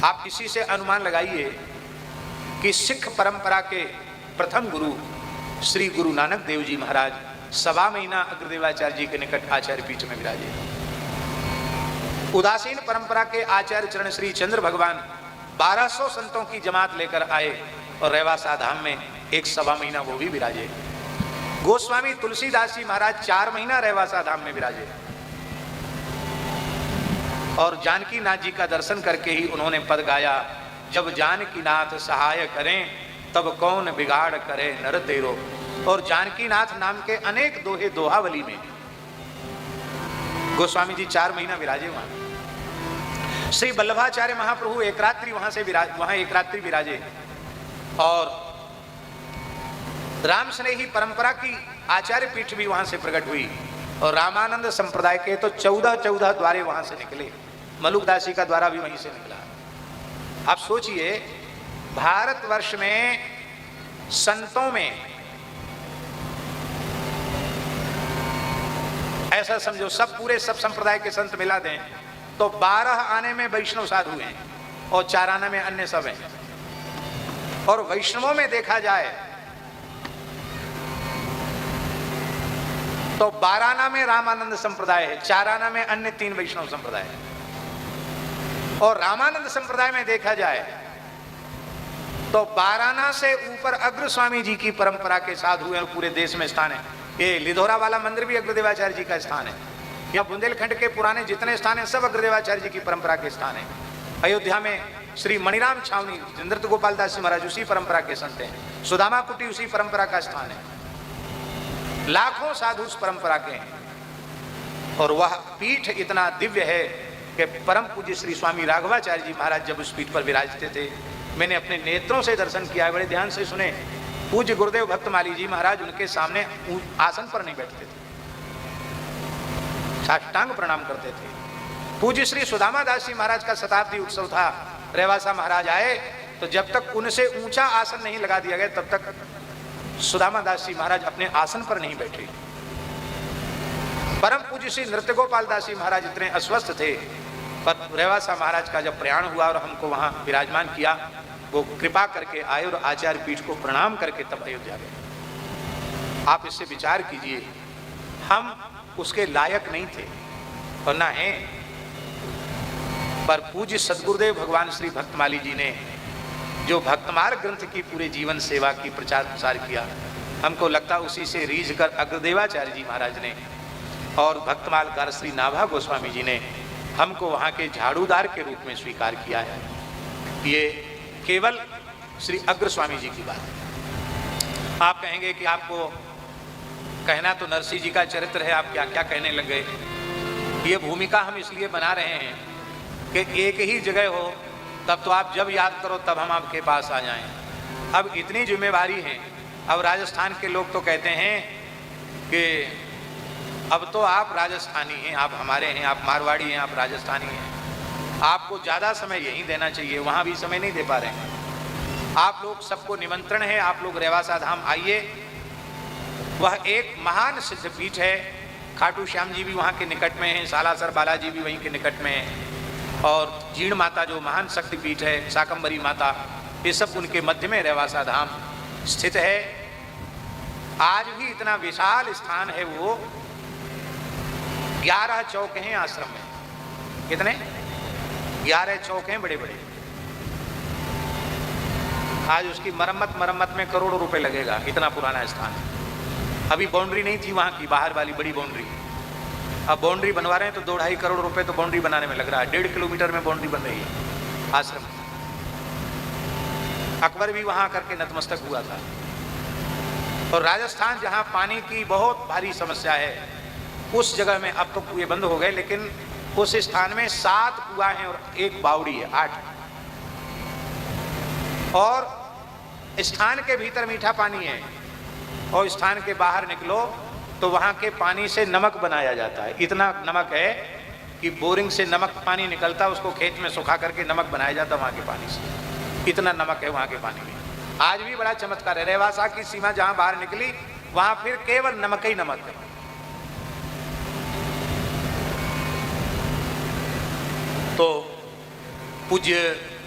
आप इसी से अनुमान लगाइए कि सिख परंपरा के प्रथम गुरु श्री गुरु नानक देव जी महाराज 1.25 महीना अग्रदेवाचार्य जी के निकट आचार्य पीठ में विराजे। उदासीन परंपरा के आचार्य चरण श्री चंद्र भगवान 1200 संतों की जमात लेकर आए, और रेवासा धाम में 1.25 महीना वो भी विराजे। गोस्वामी तुलसीदास जी महाराज 4 महीना रेवासा धाम में विराजे, और जानकी नाथ जी का दर्शन करके ही उन्होंने पद गाया, जब जानकी नाथ सहाय करें तब कौन बिगाड़ करे नर तेरो। और जानकी नाथ नाम के अनेक दोहे दोहावली में गोस्वामी जी 4 महीना विराजे वहां। श्री वल्लभाचार्य महाप्रभु एक रात्रि वहां एक रात्रि विराजे और राम स्नेही परंपरा की आचार्य पीठ भी वहां से प्रकट हुई और रामानंद संप्रदाय के तो 14 द्वारे वहां से निकले। मलुकदासी का द्वारा भी वहीं से निकला। आप सोचिए, भारतवर्ष में संतों में ऐसा समझो सब संप्रदाय के संत मिला दें तो 12 आने में वैष्णव साधु हैं और 4 आने में अन्य सब हैं। और वैष्णवों में देखा जाए तो 12 आना में रामानंद संप्रदाय है, 4 आना में अन्य 3 वैष्णव संप्रदाय है। और रामानंद संप्रदाय में देखा जाए तो 12 आना से ऊपर अग्र स्वामी जी की परंपरा के साधु हैं, पूरे देश में स्थान है। ये लिधोरा वाला मंदिर भी अग्रदेवाचार्य जी का स्थान है। यहाँ बुंदेलखंड के पुराने जितने स्थान हैं सब अग्रदेवाचार्य जी की परंपरा के स्थान है। अयोध्या में श्री मणिराम छावनी नृत्य गोपाल दास जी महाराज उसी परंपरा के संत हैं। सुदामा कुटी उसी परंपरा का स्थान है। लाखों साधु उस परंपरा के हैं और वह पीठ इतना दिव्य है कि परम पूज्य श्री स्वामी राघवाचार्य जी महाराज जब उस पीठ पर विराजते थे, मैंने अपने नेत्रों से दर्शन किया। बड़े ध्यान से सुने। पूज्य गुरुदेव भक्तमाली जी महाराज उनके सामने आसन पर नहीं बैठते थे, साष्टांग प्रणाम करते थे। पूज्य श्री सुदामा दास जी महाराज का शताब्दी उत्सव था, रेवासा महाराज आए तो जब तक उनसे ऊंचा आसन नहीं लगा दिया गया तब तक सुदामा दास जी महाराज अपने आसन पर नहीं बैठे। परम पूज्य श्री नृत्य गोपाल दास जी महाराज इतने अस्वस्थ थे, पर रेवासा महाराज का जब प्रयाण हुआ और हमको वहां विराजमान किया, वो कृपा करके आए और आचार्य पीठ को प्रणाम करके तब अयोध्या गए। आप इससे विचार कीजिए, हम उसके लायक नहीं थे और ना हैं, पर पूज्य सदगुरुदेव भगवान श्री भक्तमाली जी ने जो भक्तमार्ग ग्रंथ की पूरे जीवन सेवा की प्रचार प्रसार किया, हमको लगता उसी से रीझ कर अग्रदेवाचार्य जी महाराज ने और भक्तमालकार श्री नाभा गोस्वामी जी ने हमको वहाँ के झाड़ूदार के रूप में स्वीकार किया है। ये केवल श्री अग्र स्वामी जी की बात है। आप कहेंगे कि आपको कहना तो नरसिंह जी का चरित्र है, आप क्या क्या कहने लग गए। ये भूमिका हम इसलिए बना रहे हैं कि एक ही जगह हो, तब तो आप जब याद करो तब हम आपके पास आ जाएं। अब इतनी जिम्मेवारी है। अब राजस्थान के लोग तो कहते हैं कि अब तो आप राजस्थानी हैं, आप हमारे हैं, आप मारवाड़ी हैं, आप राजस्थानी हैं, आपको ज़्यादा समय यहीं देना चाहिए, वहाँ भी समय नहीं दे पा रहे हैं। आप लोग सबको निमंत्रण है, आप लोग रेवासा धाम आइए। वह एक महान सिद्ध पीठ है। खाटू श्याम जी भी वहाँ के निकट में हैं, सालासर बालाजी भी वहीं के निकट में हैं, और जीण माता जो महान शक्तिपीठ है, शाकंभरी माता, ये सब उनके मध्य में रेवासा धाम स्थित है। आज भी इतना विशाल स्थान है। वो 11 चौक हैं आश्रम में। कितने? 11 चौक हैं बड़े बड़े। आज उसकी मरम्मत में करोड़ों रुपए लगेगा, इतना पुराना स्थान है। अभी बाउंड्री नहीं थी वहाँ की, बाहर वाली बड़ी बाउंड्री। अब बाउंड्री बनवा रहे हैं तो 2-2.5 करोड़ रुपए तो बाउंड्री बनाने में लग रहा है। 1.5 किलोमीटर में बाउंड्री बन रही है आश्रम। अकबर भी वहां करके नतमस्तक हुआ था। और राजस्थान जहां पानी की बहुत भारी समस्या है, उस जगह में अब तो कुएं बंद हो गए, लेकिन उस स्थान में 7 कुआं हैं और 1 बावड़ी है, 8। और स्थान के भीतर मीठा पानी है और स्थान के बाहर निकलो तो वहाँ के पानी से नमक बनाया जाता है। इतना नमक है कि बोरिंग से नमक पानी निकलता है, उसको खेत में सुखा करके नमक बनाया जाता है वहाँ के पानी से। इतना नमक है वहाँ के पानी में। आज भी बड़ा चमत्कार है। रेवासा की सीमा जहाँ बाहर निकली वहाँ फिर केवल नमक ही नमक है। तो पूज्य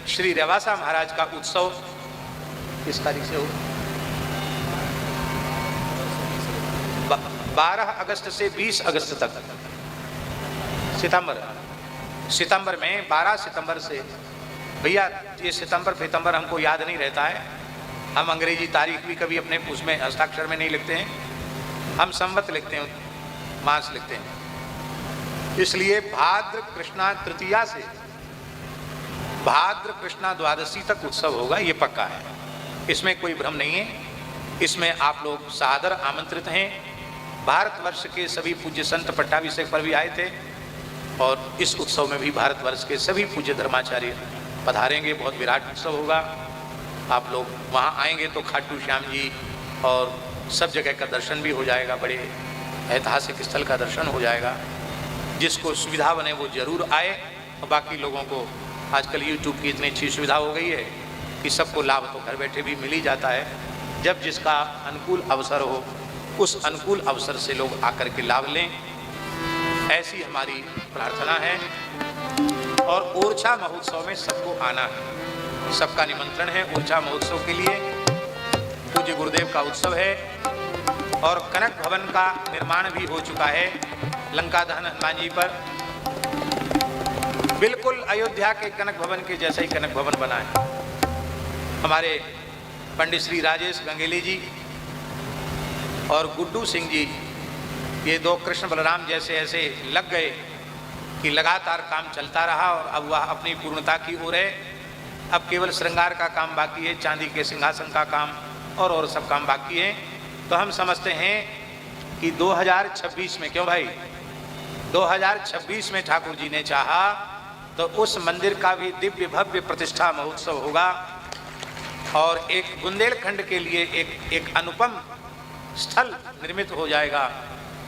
श्री रेवासा महाराज का उत्सव किस तारीख से हो? 12 अगस्त से 20 अगस्त तक। सितंबर में 12 सितंबर से। भैया ये सितंबर हमको याद नहीं रहता है। हम अंग्रेजी तारीख भी कभी अपने उसमें हस्ताक्षर में नहीं लिखते हैं, हम संवत लिखते हैं, मास लिखते हैं। इसलिए भाद्र कृष्णा तृतीया से भाद्र कृष्णा द्वादशी तक उत्सव होगा, ये पक्का है, इसमें कोई भ्रम नहीं है। इसमें आप लोग सादर आमंत्रित हैं। भारतवर्ष के सभी पूज्य संत पट्टाभिषेक पर भी आए थे और इस उत्सव में भी भारतवर्ष के सभी पूज्य धर्माचार्य पधारेंगे। बहुत विराट उत्सव होगा। आप लोग वहाँ आएंगे तो खाटू श्याम जी और सब जगह का दर्शन भी हो जाएगा, बड़े ऐतिहासिक स्थल का दर्शन हो जाएगा। जिसको सुविधा बने वो जरूर आए। और बाकी लोगों को आजकल यूट्यूब की इतनी अच्छी सुविधा हो गई है कि सबको लाभ तो घर बैठे भी मिल ही जाता है। जब जिसका अनुकूल अवसर हो उस अनुकूल अवसर से लोग आकर के लाभ लें, ऐसी हमारी प्रार्थना है। और ओरछा महोत्सव में सबको आना है, सबका निमंत्रण है ओरछा महोत्सव के लिए। पूज्य गुरुदेव का उत्सव है और कनक भवन का निर्माण भी हो चुका है लंका दहन हनुमान जी पर। बिल्कुल अयोध्या के कनक भवन के जैसा ही कनक भवन बना है। हमारे पंडित श्री राजेश गंगेली जी और गुड्डू सिंह जी, ये दो कृष्ण बलराम जैसे ऐसे लग गए कि लगातार काम चलता रहा और अब वह अपनी पूर्णता की ओर है। अब केवल श्रृंगार का काम बाकी है, चांदी के सिंहासन का काम और सब काम बाकी है। तो हम समझते हैं कि 2026 में, क्यों भाई, 2026 में ठाकुर जी ने चाहा तो उस मंदिर का भी दिव्य भव्य प्रतिष्ठा महोत्सव होगा और एक बुंदेलखंड के लिए एक अनुपम स्थल निर्मित हो जाएगा।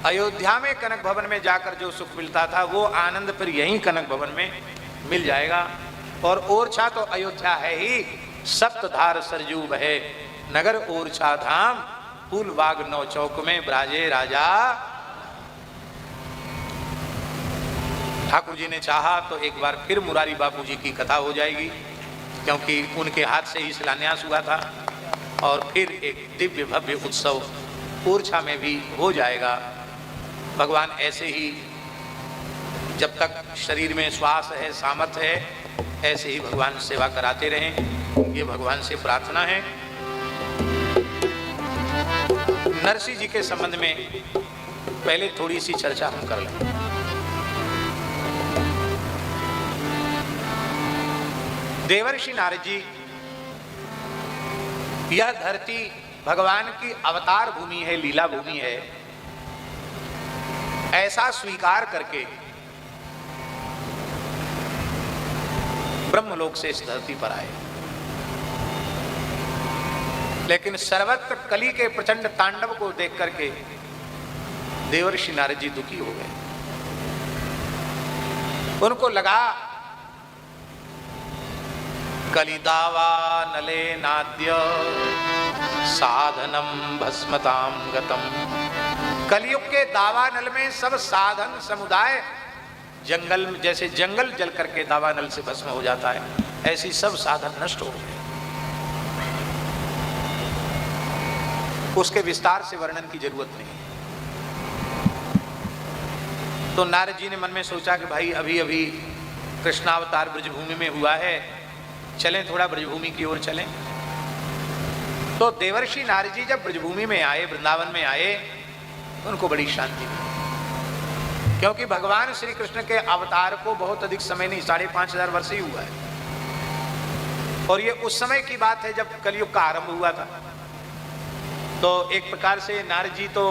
अयोध्या में कनक भवन में जाकर जो सुख मिलता था वो आनंद फिर यहीं कनक भवन में मिल जाएगा। और ओरछा तो अयोध्या है ही, सप्तधार सरजू बहे नगर ओरछा धाम, फूल बाग नौ चौक में ब्राजे राजा। ठाकुर जी ने चाहा तो एक बार फिर मुरारी बापू जी की कथा हो जाएगी, क्योंकि उनके हाथ से ही शिलान्यास हुआ था। और फिर एक दिव्य भव्य उत्सव ओरछा में भी हो जाएगा। भगवान ऐसे ही जब तक शरीर में श्वास है, सामर्थ्य है, ऐसे ही भगवान सेवा कराते रहें, ये भगवान से प्रार्थना है। नरसिंह जी के संबंध में पहले थोड़ी सी चर्चा हम कर लें। देवर्षि नारद जी, यह धरती भगवान की अवतार भूमि है, लीला भूमि है, ऐसा स्वीकार करके ब्रह्मलोक से इस धरती पर आए। लेकिन सर्वत्र कली के प्रचंड तांडव को देख करके देवर्षि नारद जी दुखी हो गए। उनको लगा कलिदावा नले नाद्य साधनम भस्मताम गतम। कलयुग के दावानल में सब साधन समुदाय जंगल, जैसे जंगल जल करके दावानल से भस्म हो जाता है, ऐसी सब साधन नष्ट हो गए। उसके विस्तार से वर्णन की जरूरत नहीं। तो नारद जी ने मन में सोचा कि भाई अभी अभी कृष्णावतार ब्रजभूमि में हुआ है, चलें थोड़ा ब्रजभूमि की ओर चलें। तो देवर्षि नारद जी जब ब्रजभूमि में आए, वृंदावन में आए, उनको बड़ी शांति मिली, क्योंकि भगवान श्री कृष्ण के अवतार को बहुत अधिक समय नहीं, 5500 वर्ष ही हुआ है। और ये उस समय की बात है जब कलयुग का आरंभ हुआ था। तो एक प्रकार से नारद जी तो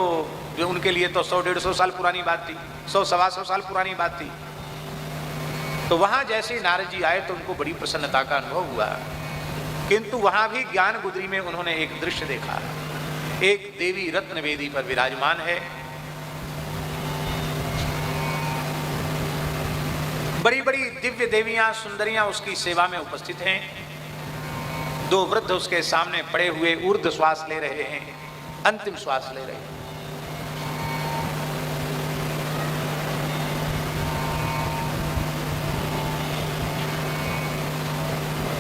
जो उनके लिए तो 100-150 साल पुरानी बात थी, 100-125 साल पुरानी बात थी। तो वहां जैसे नारद जी आए तो उनको बड़ी प्रसन्नता का अनुभव हुआ। किंतु वहां भी ज्ञान गुदरी में उन्होंने एक दृश्य देखा। एक देवी रत्न वेदी पर विराजमान है, बड़ी बड़ी दिव्य देवियां सुंदरियां उसकी सेवा में उपस्थित हैं। दो वृद्ध उसके सामने पड़े हुए ऊर्ध्व श्वास ले रहे हैं, अंतिम श्वास ले रहे हैं।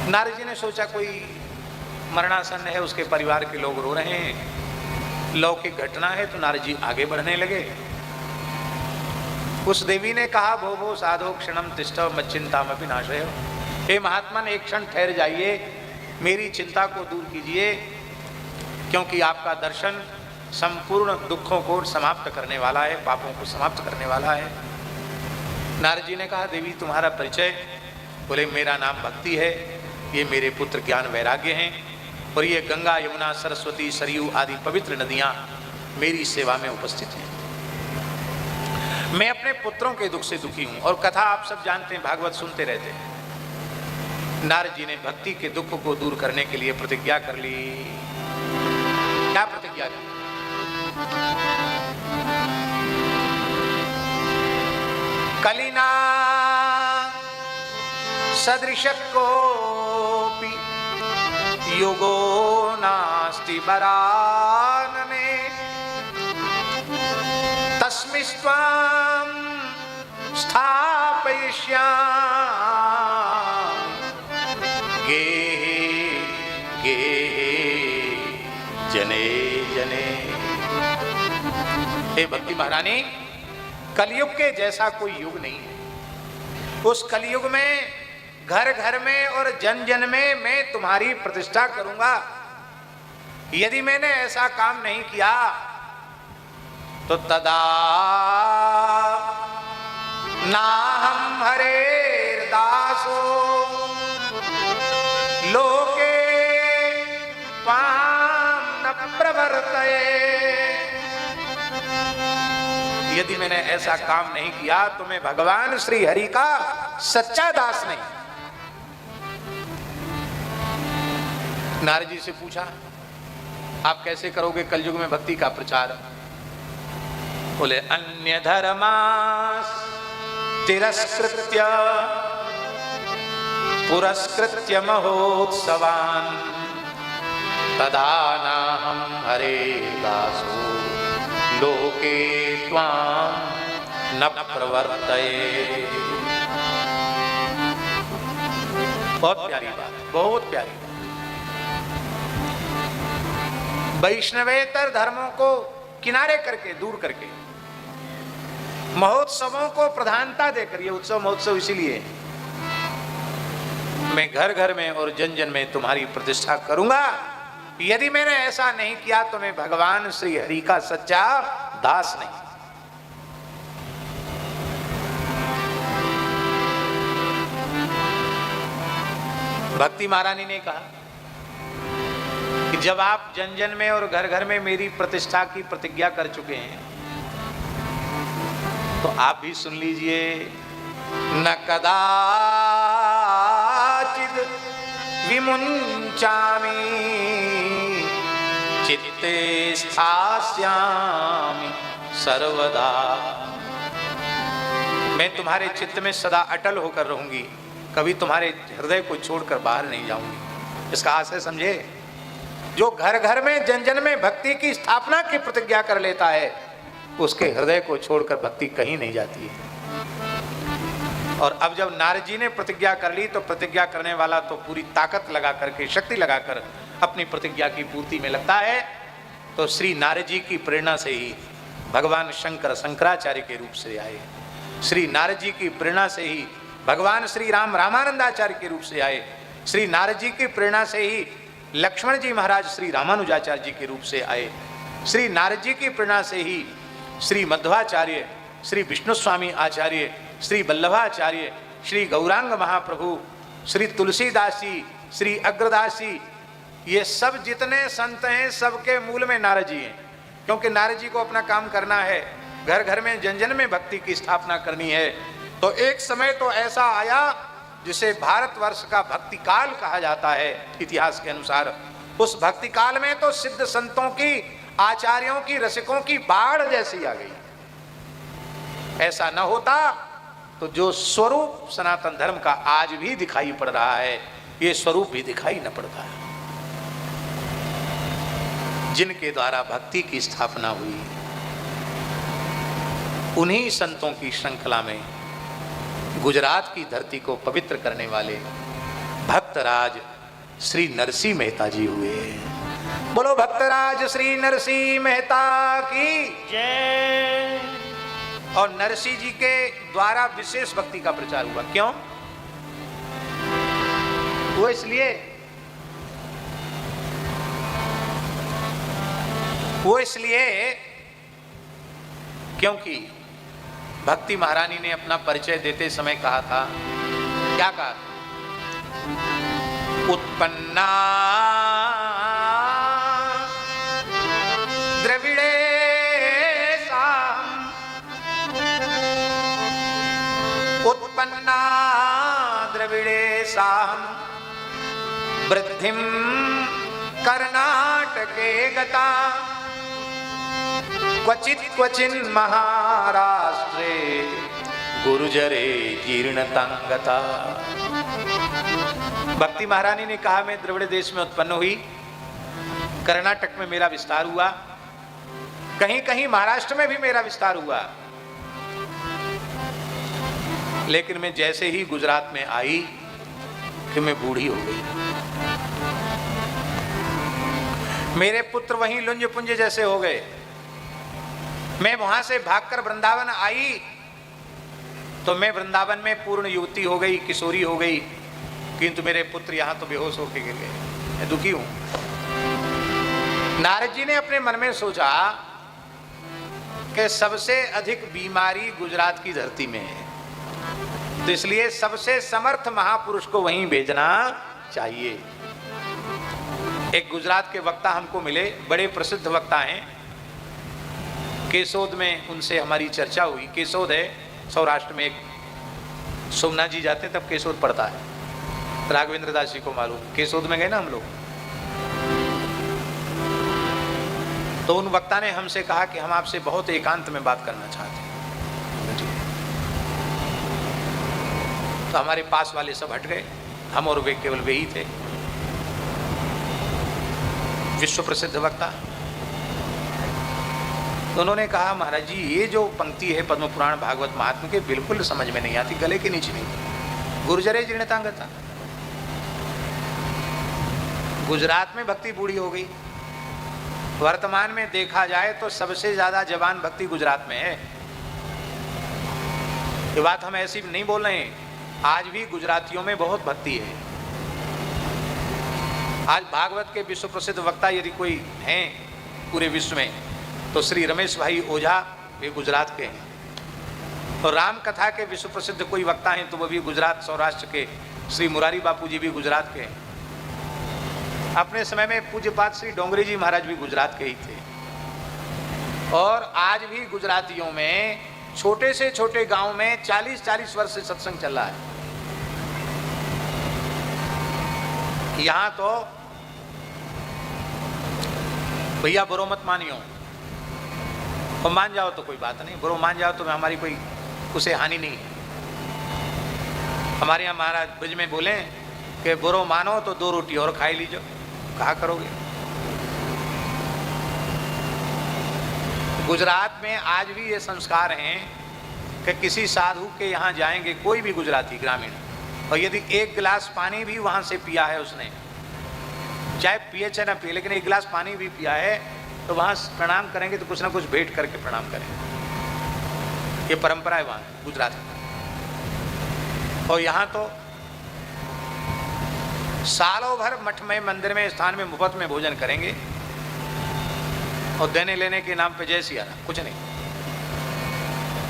नारद जी ने सोचा कोई मरणासन है, उसके परिवार के लोग रो रहे हैं, लौकिक घटना है। तो नारद जी आगे बढ़ने लगे। उस देवी ने कहा, भो भो साधो क्षणम तिष्ठव मच्चिंतामपि नाशय। हे महात्मन, एक क्षण ठहर जाइए, मेरी चिंता को दूर कीजिए, क्योंकि आपका दर्शन संपूर्ण दुखों को समाप्त करने वाला है, पापों को समाप्त करने वाला है। नारद जी ने कहा, देवी तुम्हारा परिचय? बोले, मेरा नाम भक्ति है, ये मेरे पुत्र ज्ञान वैराग्य हैं, और ये गंगा यमुना सरस्वती सरयू आदि पवित्र नदियां मेरी सेवा में उपस्थित हैं। मैं अपने पुत्रों के दुख से दुखी हूं। और कथा आप सब जानते हैं, भागवत सुनते रहते हैं। नारद जी ने भक्ति के दुख को दूर करने के लिए प्रतिज्ञा कर ली। क्या प्रतिज्ञा की? कलिना सदृश कोपि योगो नास्ति वरानने तस्मिस्त्वां स्थापयिष्यामि गेहे गेहे जने जने। हे भक्ति महारानी, कलयुग के जैसा कोई युग नहीं है। उस कलयुग में घर घर में और जन जन में मैं तुम्हारी प्रतिष्ठा करूंगा। यदि मैंने ऐसा काम नहीं किया तो तदा नाहं हरेर दासो लोके त्वां न प्रवर्तये। यदि मैंने ऐसा काम नहीं किया तो मैं भगवान श्री हरि का सच्चा दास नहीं। नारद जी से पूछा, आप कैसे करोगे कलयुग में भक्ति का प्रचार? बोले, अन्य धर्मास तिरस्कृत्य पुरस्कृत्य महोत्सवान् तदा नाहं हरे दासो लोके त्वां न प्रवर्तये। बहुत प्यारी बात, बहुत प्यारी बात। वैष्णवेतर धर्मों को किनारे करके, दूर करके, महोत्सवों को प्रधानता देकर, ये उत्सव महोत्सव इसीलिए मैं घर घर में और जन जन में तुम्हारी प्रतिष्ठा करूंगा। यदि मैंने ऐसा नहीं किया तो मैं भगवान श्री हरि का सच्चा दास नहीं। भक्ति महारानी ने कहा कि जब आप जन जन में और घर घर में मेरी प्रतिष्ठा की प्रतिज्ञा कर चुके हैं तो आप भी सुन लीजिए। न कदाचिद विमुञ्चामि चित्ते स्थास्यामि सर्वदा। मैं तुम्हारे चित्त में सदा अटल होकर रहूंगी, कभी तुम्हारे हृदय को छोड़कर बाहर नहीं जाऊंगी। इसका आशय समझे। जो घर घर में जन जन में भक्ति की स्थापना की प्रतिज्ञा कर लेता है उसके हृदय को छोड़कर भक्ति कहीं नहीं जाती है। और अब जब नारद जी ने प्रतिज्ञा कर ली तो प्रतिज्ञा करने वाला तो पूरी ताकत लगा करके, शक्ति लगाकर अपनी प्रतिज्ञा की पूर्ति में लगता है। तो श्री नारद जी की प्रेरणा से ही भगवान शंकर शंकराचार्य के रूप से आए। श्री नारद जी की प्रेरणा से ही भगवान श्री राम रामानंदाचार्य के रूप से आए। श्री नारद जी की प्रेरणा से ही लक्ष्मण जी महाराज श्री रामानुजाचार्य जी के रूप से आए। श्री नारद जी की प्रेरणा से ही श्री मध्वाचार्य, श्री विष्णु स्वामी आचार्य, श्री वल्लभाचार्य, श्री गौरांग महाप्रभु, श्री तुलसीदास जी, श्री अग्रदास जी, ये सब जितने संत हैं सबके मूल में नारद जी हैं। क्योंकि नारद जी को अपना काम करना है, घर घर में जन जन में भक्ति की स्थापना करनी है। तो एक समय तो ऐसा आया जिसे भारतवर्ष का भक्ति काल कहा जाता है इतिहास के अनुसार। उस भक्ति काल में तो सिद्ध संतों की, आचार्यों की, रसिकों की बाढ़ जैसी आ गई। ऐसा न होता तो जो स्वरूप सनातन धर्म का आज भी दिखाई पड़ रहा है ये स्वरूप भी दिखाई न पड़ता। जिनके द्वारा भक्ति की स्थापना हुई उन्हीं संतों की श्रृंखला में गुजरात की धरती को पवित्र करने वाले भक्तराज श्री नरसिंह मेहता जी हुए। बोलो भक्तराज श्री नरसिंह मेहता की जय। और नरसिंह जी के द्वारा विशेष भक्ति का प्रचार हुआ। क्यों? वो इसलिए क्योंकि भक्ति महारानी ने अपना परिचय देते समय कहा था, क्या कहा? उत्पन्ना द्रविड़े साम साहम वृद्धिम कर्नाटके गता क्वचित क्वचिन महाराष्ट्रे गुर्जरे जीर्णतांगता। भक्ति महारानी ने कहा, मैं द्रविड़ देश में उत्पन्न हुई, कर्नाटक में मेरा विस्तार हुआ, कहीं कहीं महाराष्ट्र में भी मेरा विस्तार हुआ, लेकिन मैं जैसे ही गुजरात में आई कि मैं बूढ़ी हो गई। मेरे पुत्र वहीं लुंज पुंज जैसे हो गए। मैं वहां से भागकर वृंदावन आई तो मैं वृंदावन में पूर्ण युवती हो गई, किशोरी हो गई, किंतु मेरे पुत्र यहां तो बेहोश होके गिर गए। मैं दुखी हूं। नारद जी ने अपने मन में सोचा कि सबसे अधिक बीमारी गुजरात की धरती में है, तो इसलिए सबसे समर्थ महापुरुष को वहीं भेजना चाहिए। एक गुजरात के वक्ता हमको मिले, बड़े प्रसिद्ध वक्ता हैं, केसोद में उनसे हमारी चर्चा हुई। केसोद है सौराष्ट्र में, एक सोमनाथ जी जाते हैं तब केसोद पड़ता है, राघवेंद्र दास जी को मालूम, केसोद में गए ना हम लोग। तो उन वक्ता ने हमसे कहा कि हम आपसे बहुत एकांत में बात करना चाहते हैं। तो हमारे पास वाले सब हट गए, हम और वे केवल वे ही थे, विश्व प्रसिद्ध वक्ता। तो उन्होंने कहा, महाराज जी ये जो पंक्ति है पद्म पुराण भागवत महात्म्य के बिल्कुल समझ में नहीं आती, गले के नीचे नहीं। गुर्जरे जीर्णतांगता, गुजरात में भक्ति बूढ़ी हो गई। वर्तमान में देखा जाए तो सबसे ज्यादा जवान भक्ति गुजरात में है। ये बात हम ऐसी नहीं बोल रहे हैं, आज भी गुजरातियों में बहुत भक्ति है। आज भागवत के विश्व प्रसिद्ध वक्ता यदि कोई हैं पूरे विश्व में तो श्री रमेश भाई ओझा, वे गुजरात के हैं। और राम कथा के विश्व प्रसिद्ध कोई वक्ता हैं तो वो भी गुजरात सौराष्ट्र के श्री मुरारी बापू जी भी गुजरात के हैं। अपने समय में पूज्यपाद श्री डोंगरी जी महाराज भी गुजरात के ही थे। और आज भी गुजरातियों में छोटे से छोटे गांव में 40-40 वर्ष से सत्संग चल रहा है। यहां तो भैया बुरो मत मानियो, और मान जाओ तो कोई बात नहीं, बुरो मान जाओ तो हमारी कोई उसे हानि नहीं है। हमारे यहाँ महाराज ब्रज में बोले कि बुरो मानो तो 2 रोटी और खाई लीजिए, कहा करोगे। गुजरात में आज भी ये संस्कार हैं कि किसी साधु के यहाँ जाएंगे कोई भी गुजराती ग्रामीण, और यदि 1 गिलास पानी भी वहाँ से पिया है उसने, चाहे पिए चाहे ना पिए, लेकिन 1 गिलास पानी भी पिया है तो वहाँ प्रणाम करेंगे तो कुछ ना कुछ भेंट करके प्रणाम करेंगे। ये परंपरा है वहाँ गुजरात में। और यहाँ तो सालों भर मठ में, मंदिर में, स्थान में मुफ्त में भोजन करेंगे और देने लेने के नाम पे जय सिया राम, कुछ नहीं।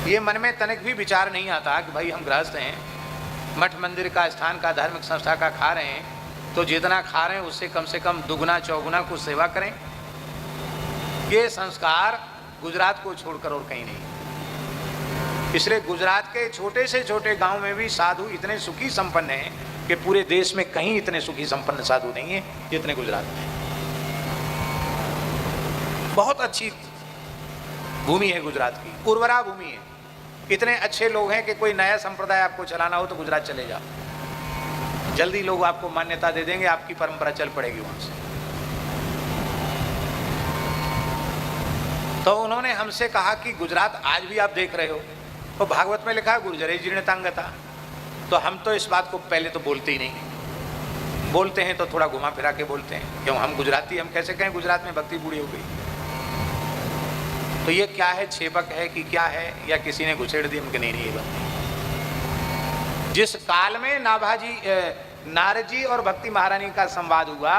ये मन में तनिक भी विचार नहीं आता कि भाई हम गृहस्थ हैं, मठ मंदिर का, स्थान का, धार्मिक संस्था का खा रहे हैं तो जितना खा रहे हैं उससे कम से कम दुगना चौगुना कुछ सेवा करें। ये संस्कार गुजरात को छोड़कर और कहीं नहीं। इसलिए गुजरात के छोटे से छोटे गांव में भी साधु इतने सुखी संपन्न हैं कि पूरे देश में कहीं इतने सुखी संपन्न साधु नहीं है जितने गुजरात में। बहुत अच्छी भूमि है गुजरात की, उर्वरा भूमि है। इतने अच्छे लोग हैं कि कोई नया संप्रदाय आपको चलाना हो तो गुजरात चले जाओ, जल्दी लोग आपको मान्यता दे देंगे, आपकी परंपरा चल पड़ेगी वहां से। तो उन्होंने हमसे कहा कि गुजरात आज भी आप देख रहे हो, तो भागवत में लिखा है गुर्जरे जीर्णतांगता। तो हम तो इस बात को पहले तो बोलते ही नहीं, बोलते हैं तो थोड़ा घुमा फिरा के बोलते हैं, क्यों हम गुजराती, हम कैसे कहें गुजरात में भक्ति बूढ़ी हो गई। तो ये क्या है, छेपक है कि क्या है, या किसी ने घुसेड़ दी हमके? नहीं, ये बात नहीं। जिस काल में नारद जी और भक्ति महारानी का संवाद हुआ,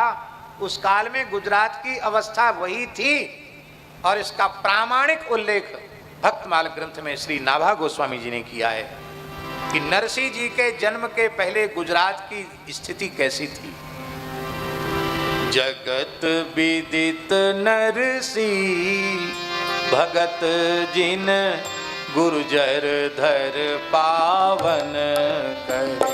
उस काल में गुजरात की अवस्था वही थी। और इसका प्रामाणिक उल्लेख भक्तमाल ग्रंथ में श्री नाभा गोस्वामी जी ने किया है कि नरसिंह जी के जन्म के पहले गुजरात की स्थिति कैसी थी। जगत विदित नरसिंह भगत जिन गुर्जर धर पावन करे।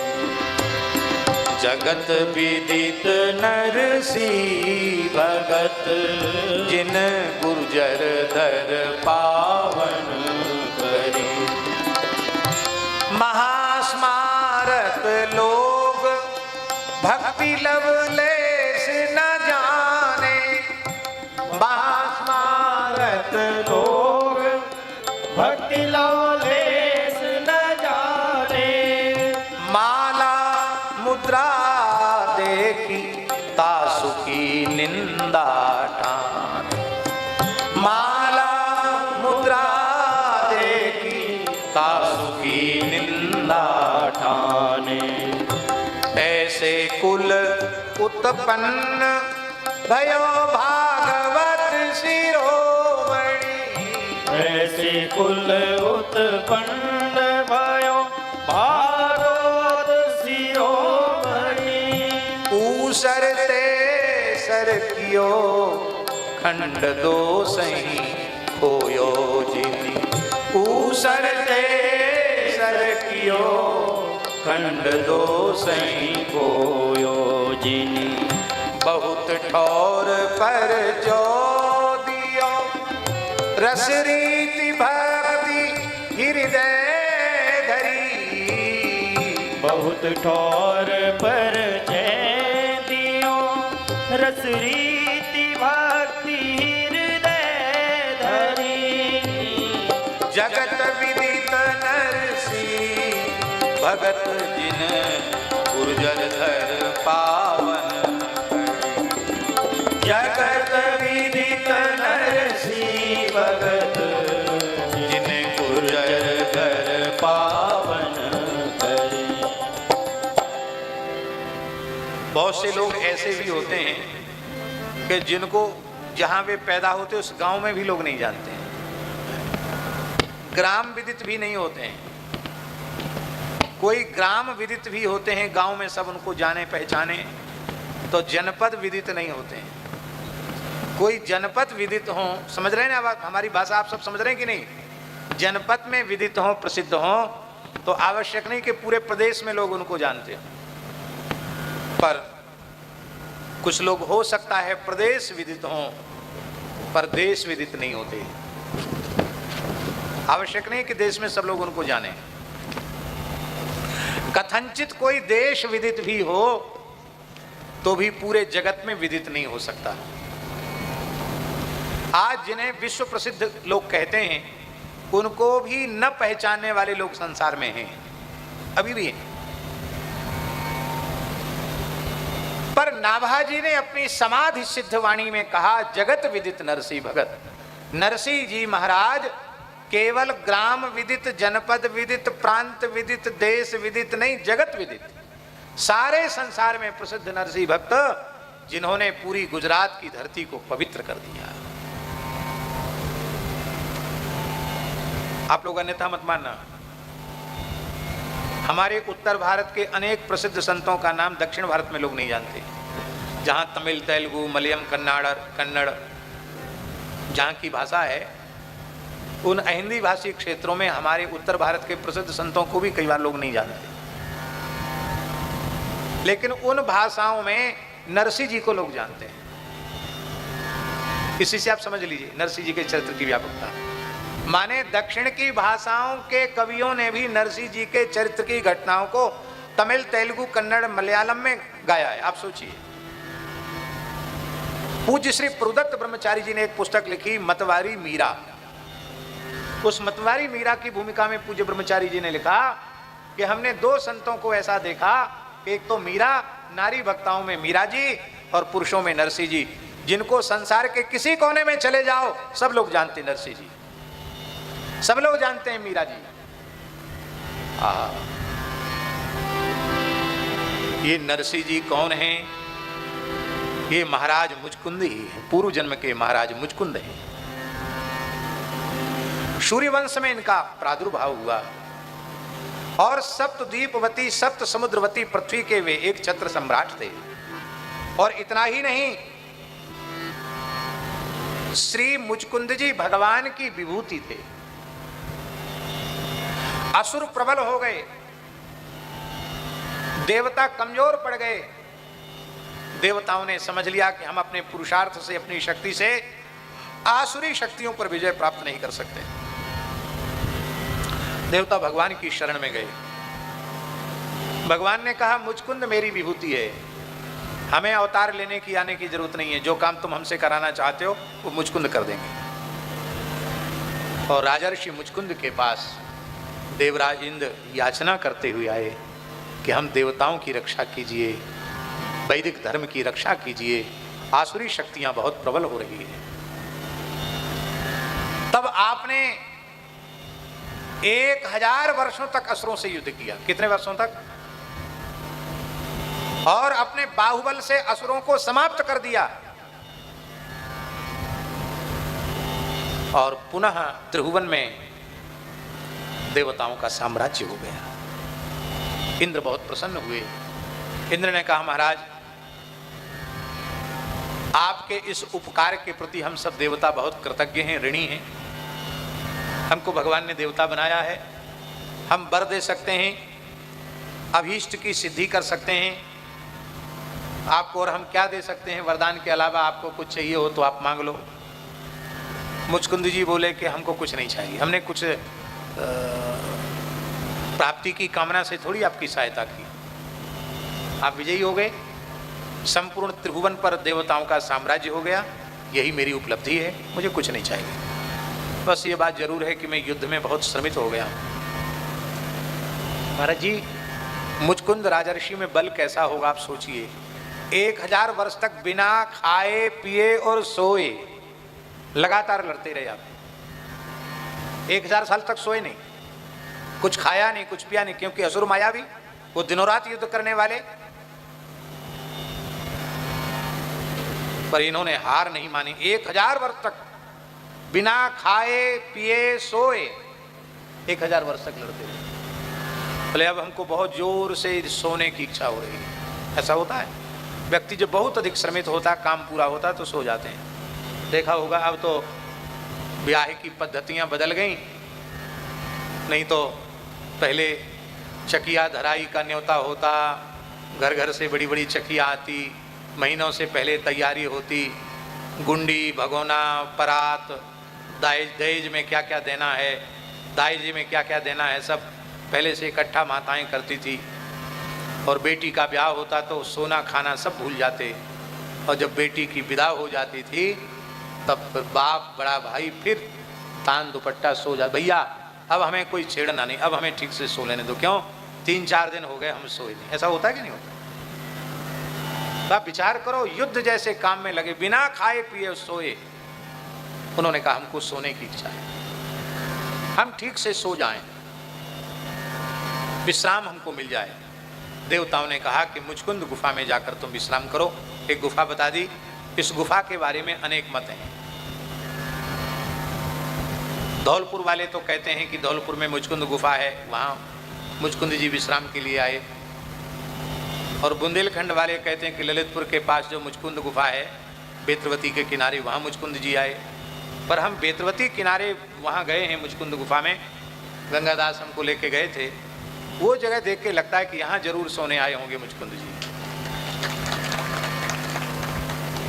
जगत विदित नरसी भगत जिन गुर्जर धर पावन करी। महास्मारत लोग भक्ति लवलेस न जाने। महास्मारत लोग भक्ति लवलेस न जाने। माला मुद्रा देखी तासु की निंदा ठान। माला मुद्रा देखी तासु की निंदा ठाने। ऐसे कुल उत्पन्न भयो भागवत शिरोमणि। ऐसे कुल उत्पन्न भयो भागवत शिरोमणि। ऊसर ते सर कियो खंड दो सही खोयो जिनी। ऊसर ते सर कियो खंड दो सही खोयो जिनी। बहुत ठौर पर जो दियो रस रीति भक्ति हृदय धरी। बहुत ठौर पर जय दियो रस रीति भक्ति हृदय धरी। जगत विदित नरसी भगत जिन गुर्जर धर पावन। जगत विदित नरसी भगत जिन गुर्जर धर पावन करे। बहुत से लोग ऐसे भी होते हैं कि जिनको जहां वे पैदा होते उस गांव में भी लोग नहीं जानते हैं, ग्राम विदित भी नहीं होते हैं। कोई ग्राम विदित भी होते हैं, गांव में सब उनको जाने पहचाने, तो जनपद विदित नहीं होते हैं। कोई जनपद विदित हो, समझ रहे हैं ना हमारी भाषा आप सब समझ रहे हैं कि नहीं? जनपद में विदित हो, प्रसिद्ध हो, तो आवश्यक नहीं कि पूरे प्रदेश में लोग उनको जानते हो। पर कुछ लोग हो सकता है प्रदेश विदित हो पर देश विदित नहीं होते। आवश्यक नहीं कि देश में सब लोग उनको जाने। कथनचित कोई देश विदित भी हो तो भी पूरे जगत में विदित नहीं हो सकता। आज जिन्हें विश्व प्रसिद्ध लोग कहते हैं उनको भी न पहचानने वाले लोग संसार में हैं, अभी भी हैं। पर नाभाजी ने अपनी समाधि सिद्ध वाणी में कहा, जगत विदित नरसी भगत। नरसी जी महाराज केवल ग्राम विदित, जनपद विदित, प्रांत विदित, देश विदित नहीं, जगत विदित, सारे संसार में प्रसिद्ध नरसी भक्त जिन्होंने पूरी गुजरात की धरती को पवित्र कर दिया। आप लोग अन्यथा मत मानना। हमारे उत्तर भारत के अनेक प्रसिद्ध संतों का नाम दक्षिण भारत में लोग नहीं जानते। जहां तमिल, तेलुगु, मलयालम, कन्नड़ जहां की भाषा है, उन हिंदी भाषी क्षेत्रों में हमारे उत्तर भारत के प्रसिद्ध संतों को भी कई बार लोग नहीं जानते। लेकिन उन भाषाओं में नरसी जी को लोग जानते हैं। इसी से आप समझ लीजिए नरसी जी के चरित्र की व्यापकता। माने दक्षिण की भाषाओं के कवियों ने भी नरसी जी के चरित्र की घटनाओं को तमिल, तेलुगु, कन्नड़, मलयालम में गाया है। आप सोचिए, पूज्य श्री प्रदत्त ब्रह्मचारी जी ने एक पुस्तक लिखी, मतवारी मीरा। उस मतवारी मीरा की भूमिका में पूज्य ब्रह्मचारी जी ने लिखा कि हमने दो संतों को ऐसा देखा कि एक तो मीरा, नारी भक्ताओं में मीरा जी और पुरुषों में नरसी जी, जिनको संसार के किसी कोने में चले जाओ सब लोग जानते नरसी जी, सब लोग जानते हैं मीरा जी। ये नरसी जी कौन हैं? ये महाराज मुचकुंद ही है, पूर्व जन्म के महाराज मुचकुंद हैं। सूर्यवंश में इनका प्रादुर्भाव हुआ और सप्तद्वीपवती, सप्त समुद्रवती पृथ्वी के वे एक छत्र सम्राट थे। और इतना ही नहीं, श्री मुचकुंद जी भगवान की विभूति थे। असुर प्रबल हो गए, देवता कमजोर पड़ गए। देवताओं ने समझ लिया कि हम अपने पुरुषार्थ से, अपनी शक्ति से आसुरी शक्तियों पर विजय प्राप्त नहीं कर सकते। देवता भगवान की शरण में गए। भगवान ने कहा, मुचकुंद मेरी विभूति है, हमें अवतार लेने की आने की जरूरत नहीं है, जो काम तुम हमसे कराना चाहते हो वो मुचकुंद कर देंगे। और राजर्षि मुचकुंद के पास देवराज इंद्र याचना करते हुए आए कि हम देवताओं की रक्षा कीजिए, वैदिक धर्म की रक्षा कीजिए, आसुरी शक्तियां बहुत प्रबल हो रही है। तब आपने 1000 वर्षों तक असुरों से युद्ध किया। कितने वर्षों तक? और अपने बाहुबल से असुरों को समाप्त कर दिया। और पुनः त्रिभुवन में देवताओं का साम्राज्य हो गया। इंद्र बहुत प्रसन्न हुए। इंद्र ने कहा, महाराज आपके इस उपकार के प्रति हम सब देवता बहुत कृतज्ञ हैं, ऋणी हैं। हमको भगवान ने देवता बनाया है, हम वर दे सकते हैं, अभीष्ट की सिद्धि कर सकते हैं आपको। और हम क्या दे सकते हैं वरदान के अलावा? आपको कुछ चाहिए हो तो आप मांग लो। मुचकुंद जी बोले कि हमको कुछ नहीं चाहिए, हमने कुछ प्राप्ति की कामना से थोड़ी आपकी सहायता की। आप विजयी हो गए, संपूर्ण त्रिभुवन पर देवताओं का साम्राज्य हो गया, यही मेरी उपलब्धि है, मुझे कुछ नहीं चाहिए। बस ये बात जरूर है कि मैं युद्ध में बहुत श्रमित हो गया। महाराज जी, मुचकुंद राजर्षि में बल कैसा होगा आप सोचिए। 1000 वर्ष तक बिना खाए पिए और सोए लगातार लड़ते रहे आप। 1000 साल तक सोए नहीं, कुछ खाया नहीं, कुछ पिया नहीं, क्योंकि असुर मायावी, वो दिनों रात युद्ध करने वाले। पर इन्होंने हार नहीं मानी। 1000 वर्ष तक बिना खाए पिए सोए 1000 वर्ष तक लड़ते रहे। बोले अब हमको बहुत जोर से सोने की इच्छा हो रही है। ऐसा होता है, व्यक्ति जब बहुत अधिक श्रमित होता, काम पूरा होता तो सो जाते हैं। देखा होगा, अब तो ब्याह की पद्धतियां बदल गई। नहीं तो पहले चकिया धराई का न्योता होता, घर घर से बड़ी बड़ी चकिया आती, महीनों से पहले तैयारी होती, गुंडी, भगोना, परात, दहेज में क्या क्या देना है, दाइज में क्या क्या देना है, सब पहले से इकट्ठा माताएं करती थी। और बेटी का ब्याह होता तो सोना खाना सब भूल जाते। और जब बेटी की विदा हो जाती थी तब बाप, बड़ा भाई फिर तान दुपट्टा सो जा, भैया अब हमें कोई छेड़ना नहीं, अब हमें ठीक से सो लेने दो। क्यों? 3-4 दिन हो गए हम सोए नहीं। ऐसा होता है कि नहीं होता? तो आप विचार करो, युद्ध जैसे काम में लगे, बिना खाए पिए सोए। उन्होंने कहा हमको सोने की इच्छा है, हम ठीक से सो जाएं, विश्राम हमको मिल जाए। देवताओं ने कहा कि मुचकुंद गुफा में जाकर तुम विश्राम करो। एक गुफा बता दी। इस गुफा के बारे में अनेक मत हैं। धौलपुर वाले तो कहते हैं कि धौलपुर में मुचकुंद गुफा है, वहाँ मुचकुंद जी विश्राम के लिए आए। और बुंदेलखंड वाले कहते हैं कि ललितपुर के पास जो मुचकुंद गुफा है, बेत्रवती के किनारे, वहाँ मुचकुंद जी आए। पर हम बेत्रवती किनारे वहाँ गए हैं, मुचकुंद गुफा में गंगादास हमको लेके गए थे। वो जगह देख के लगता है कि यहाँ जरूर सोने आए होंगे मुचकुंद जी।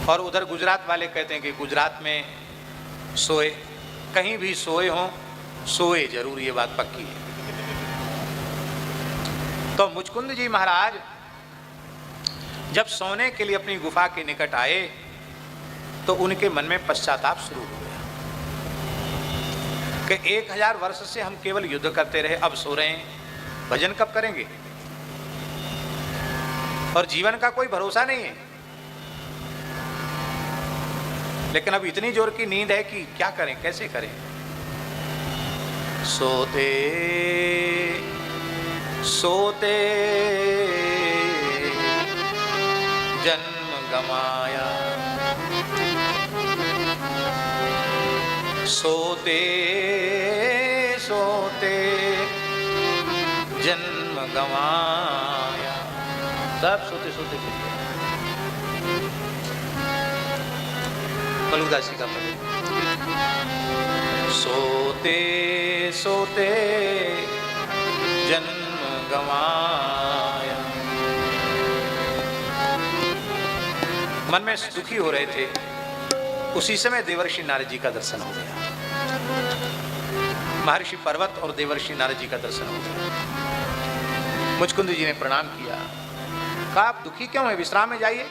और उधर गुजरात वाले कहते हैं कि गुजरात में सोए, कहीं भी सोए हों, सोए जरूर, ये बात पक्की है। तो मुचकुंद जी महाराज जब सोने के लिए अपनी गुफा के निकट आए तो उनके मन में पश्चाताप शुरू हो गया कि 1000 वर्ष से हम केवल युद्ध करते रहे, अब सो रहे हैं, भजन कब करेंगे? और जीवन का कोई भरोसा नहीं है। लेकिन अब इतनी जोर की नींद है कि क्या करें, कैसे करें? सोते सोते जन्म गमाया, सोते सोते जन्म गमाया। सब सोते सोते बलुदासी का पद। सोते सोते जन्म गमाया, मन में दुखी हो रहे थे, उसी समय देवर्षि नारद जी का दर्शन हो गया। महर्षि पर्वत और देवर्षि नारद जी का दर्शन हो गया। मुचकुंद जी ने प्रणाम किया, कहा आप दुखी क्यों है, विश्राम में जाइए।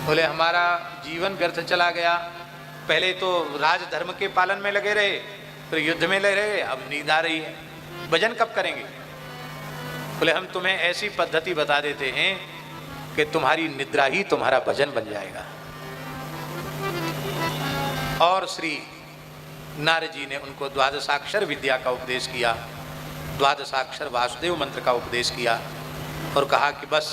बोले हमारा जीवन व्यर्थ चला गया, पहले तो राजधर्म के पालन में लगे रहे, फिर युद्ध में लगे रहे, अब नींद आ रही है, भजन कब करेंगे। बोले हम तुम्हें ऐसी पद्धति बता देते हैं कि तुम्हारी निद्रा ही तुम्हारा भजन बन जाएगा। और श्री नारद जी ने उनको द्वादशाक्षर विद्या का उपदेश किया, द्वादशाक्षर वासुदेव मंत्र का उपदेश किया और कहा कि बस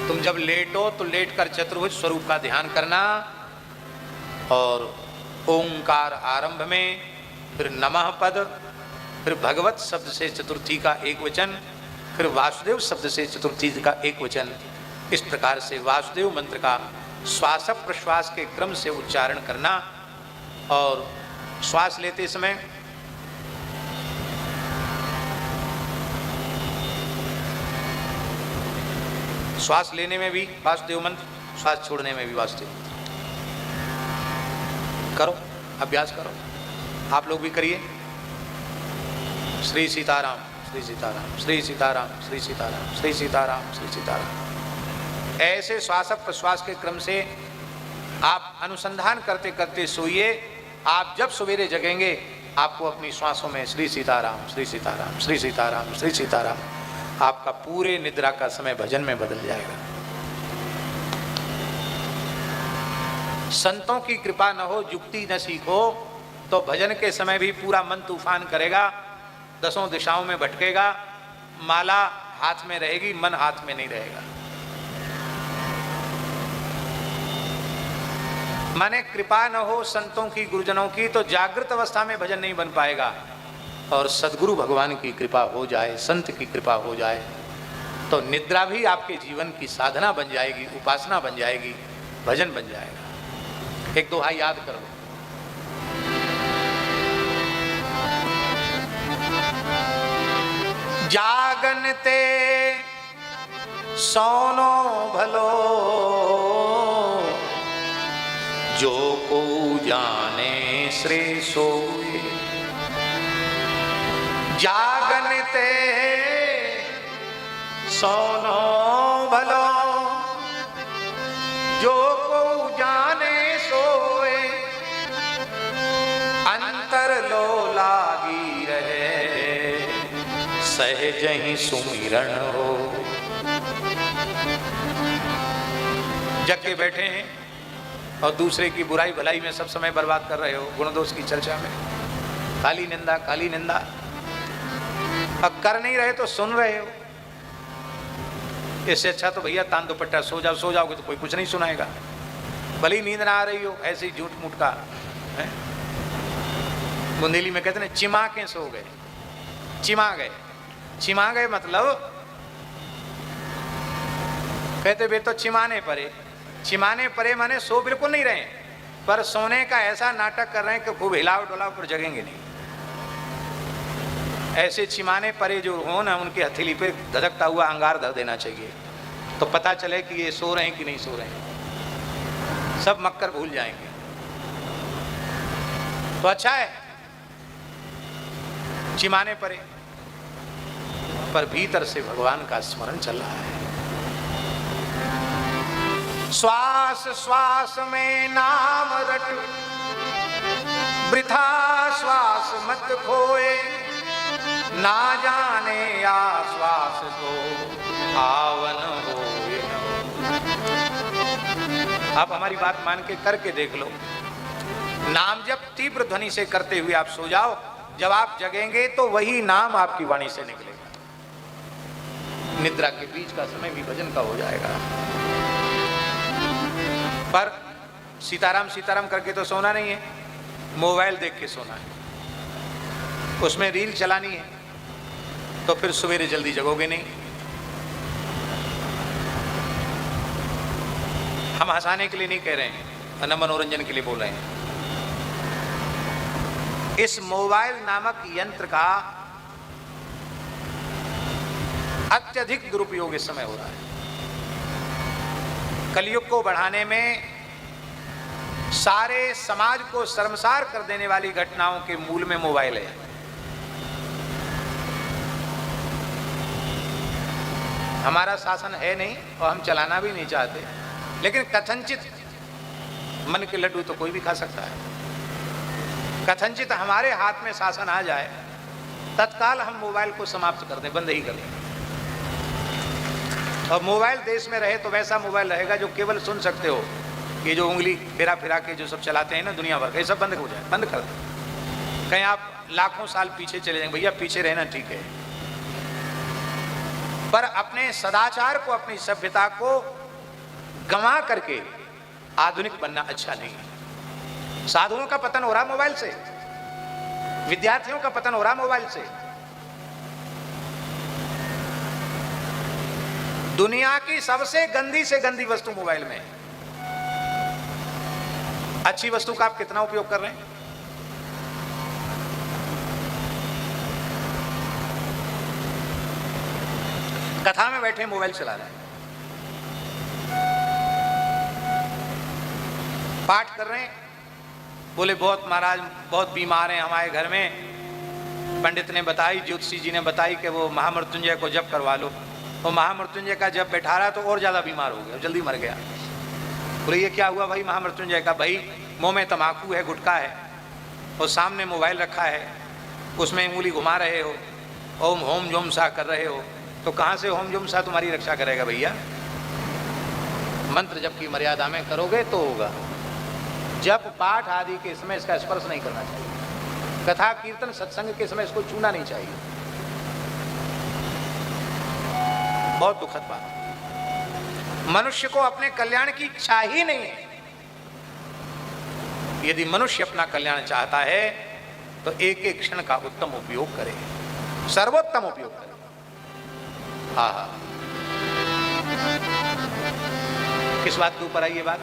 तुम जब लेटो तो लेटकर चतुर्भुज स्वरूप का ध्यान करना और ओंकार आरंभ में, फिर नमः पद, फिर भगवत शब्द से चतुर्थी का एक वचन, फिर वासुदेव शब्द से चतुर्थी का एक वचन। इस प्रकार से वासुदेव मंत्र का श्वास प्रश्वास के क्रम से उच्चारण करना और श्वास लेते समय श्वास लेने में भी वासुदेव मंत्र, श्वास छोड़ने में भी वासुदेव मंत्र। करो, अभ्यास करो, आप लोग भी करिए। श्री सीताराम श्री सीताराम श्री सीताराम श्री सीताराम श्री सीताराम श्री सीताराम। ऐसे श्वास प्रश्वास के क्रम से आप अनुसंधान करते करते सोइए। आप जब सवेरे जगेंगे आपको अपनी श्वासों में श्री सीताराम श्री सीताराम श्री सीताराम श्री सीताराम, आपका पूरे निद्रा का समय भजन में बदल जाएगा। संतों की कृपा न हो, युक्ति न सीखो तो भजन के समय भी पूरा मन तूफान करेगा, दसों दिशाओं में भटकेगा, माला हाथ में रहेगी, मन हाथ में नहीं रहेगा। माने कृपा न हो संतों की, गुरुजनों की, तो जागृत अवस्था में भजन नहीं बन पाएगा। और सद्गुरु भगवान की कृपा हो जाए, संत की कृपा हो जाए तो निद्रा भी आपके जीवन की साधना बन जाएगी, उपासना बन जाएगी, भजन बन जाएगा। एक दोहा याद करो, जागनते सोनो भलो, जो को जाने श्रे सोए। जागनते सोनो भलो, जो को जाने सोए। अंतर लो लागी रहे, सहज ही सुमिरन हो। जग के बैठे हैं और दूसरे की बुराई भलाई में सब समय बर्बाद कर रहे हो, गुण दोष की चर्चा में, काली निंदा काली निंदा। अब कर नहीं रहे तो सुन रहे हो। इससे अच्छा तो भैया तान दुपट्टा सो जाओ, सो जाओगे तो कोई कुछ नहीं सुनाएगा, भली नींद ना आ रही हो, ऐसे ही झूठ मूठ का है। बुंदेली में कहते हैं चिमा के सो गए, चिमा गए। चिमा गए मतलब कहते वे तो चिमाने परे, चिमाने परे माने सो बिल्कुल नहीं रहे, पर सोने का ऐसा नाटक कर रहे हैं कि खूब हिलाव डुलाव पर जगेंगे नहीं। ऐसे चिमाने परे जो हो ना, उनकी हथेली पे धधकता हुआ अंगार धर देना चाहिए, तो पता चले कि ये सो रहे हैं कि नहीं सो रहे हैं। सब मक्कर भूल जाएंगे तो अच्छा है चिमाने परे, पर भीतर से भगवान का स्मरण चल रहा है। श्वास श्वास में नाम रट, वृथा श्वास मत खोए। ना जाने आश्वास को आवन होए। आप हमारी बात मान के करके देख लो। नाम जब तीव्र ध्वनि से करते हुए आप सो जाओ, जब आप जगेंगे तो वही नाम आपकी वाणी से निकलेगा। निद्रा के बीच का समय भी भजन का हो जाएगा। पर सीताराम सीताराम करके तो सोना नहीं है, मोबाइल देख के सोना है, उसमें रील चलानी है, तो फिर सवेरे जल्दी जगोगे नहीं। हम हंसाने के लिए नहीं कह रहे हैं, न मनोरंजन के लिए बोल रहे हैं। इस मोबाइल नामक यंत्र का अत्यधिक दुरुपयोग इस समय हो रहा है। कलयुग को बढ़ाने में सारे समाज को शर्मसार कर देने वाली घटनाओं के मूल में मोबाइल है। हमारा शासन है नहीं और हम चलाना भी नहीं चाहते, लेकिन कथनचित मन के लड्डू तो कोई भी खा सकता है। कथनचित हमारे हाथ में शासन आ जाए, तत्काल हम मोबाइल को समाप्त कर दें, बंद ही कर दें। और मोबाइल देश में रहे तो वैसा मोबाइल रहेगा जो केवल सुन सकते हो। ये जो उंगली फिरा फिरा के जो सब चलाते हैं ना दुनिया भर, ये सब बंद हो जाए, बंद कर दें। कहीं आप लाखों साल पीछे चले जाएंगे, भैया पीछे रहना ठीक है, पर अपने सदाचार को, अपनी सभ्यता को गंवा करके आधुनिक बनना अच्छा नहीं है। साधुओं का पतन हो रहा मोबाइल से, विद्यार्थियों का पतन हो रहा मोबाइल से। दुनिया की सबसे गंदी से गंदी वस्तु मोबाइल में है। अच्छी वस्तु का आप कितना उपयोग कर रहे हैं? कथा में बैठे मोबाइल चला रहे हैं, पाठ कर रहे हैं, बोले बहुत महाराज बहुत बीमार हैं हमारे घर में, पंडित ने बताई, ज्योतिषी जी ने बताई कि वो महामृत्युंजय को जप करवा लो। वो महामृत्युंजय का जप बैठा रहा तो और ज़्यादा बीमार हो गया, जल्दी मर गया। बोले ये क्या हुआ भाई महामृत्युंजय का? भाई मुंह में तम्बाकू है, गुटखा है, और सामने मोबाइल रखा है, उसमें उंगली घुमा रहे हो, ओम होम जोम सा कर रहे हो, तो कहाँ से होम जोम सा तुम्हारी रक्षा करेगा भैया? मंत्र जप की मर्यादा में करोगे तो होगा। जप पाठ आदि के समय इसका स्पर्श नहीं करना चाहिए। कथा कीर्तन सत्संग के समय इसको छूना नहीं चाहिए। बहुत दुखद बात। मनुष्य को अपने कल्याण की इच्छा ही नहीं है। यदि मनुष्य अपना कल्याण चाहता है तो एक एक क्षण का उत्तम उपयोग करे, सर्वोत्तम उपयोग करे। हाँ, किस बात के ऊपर आई ये बात?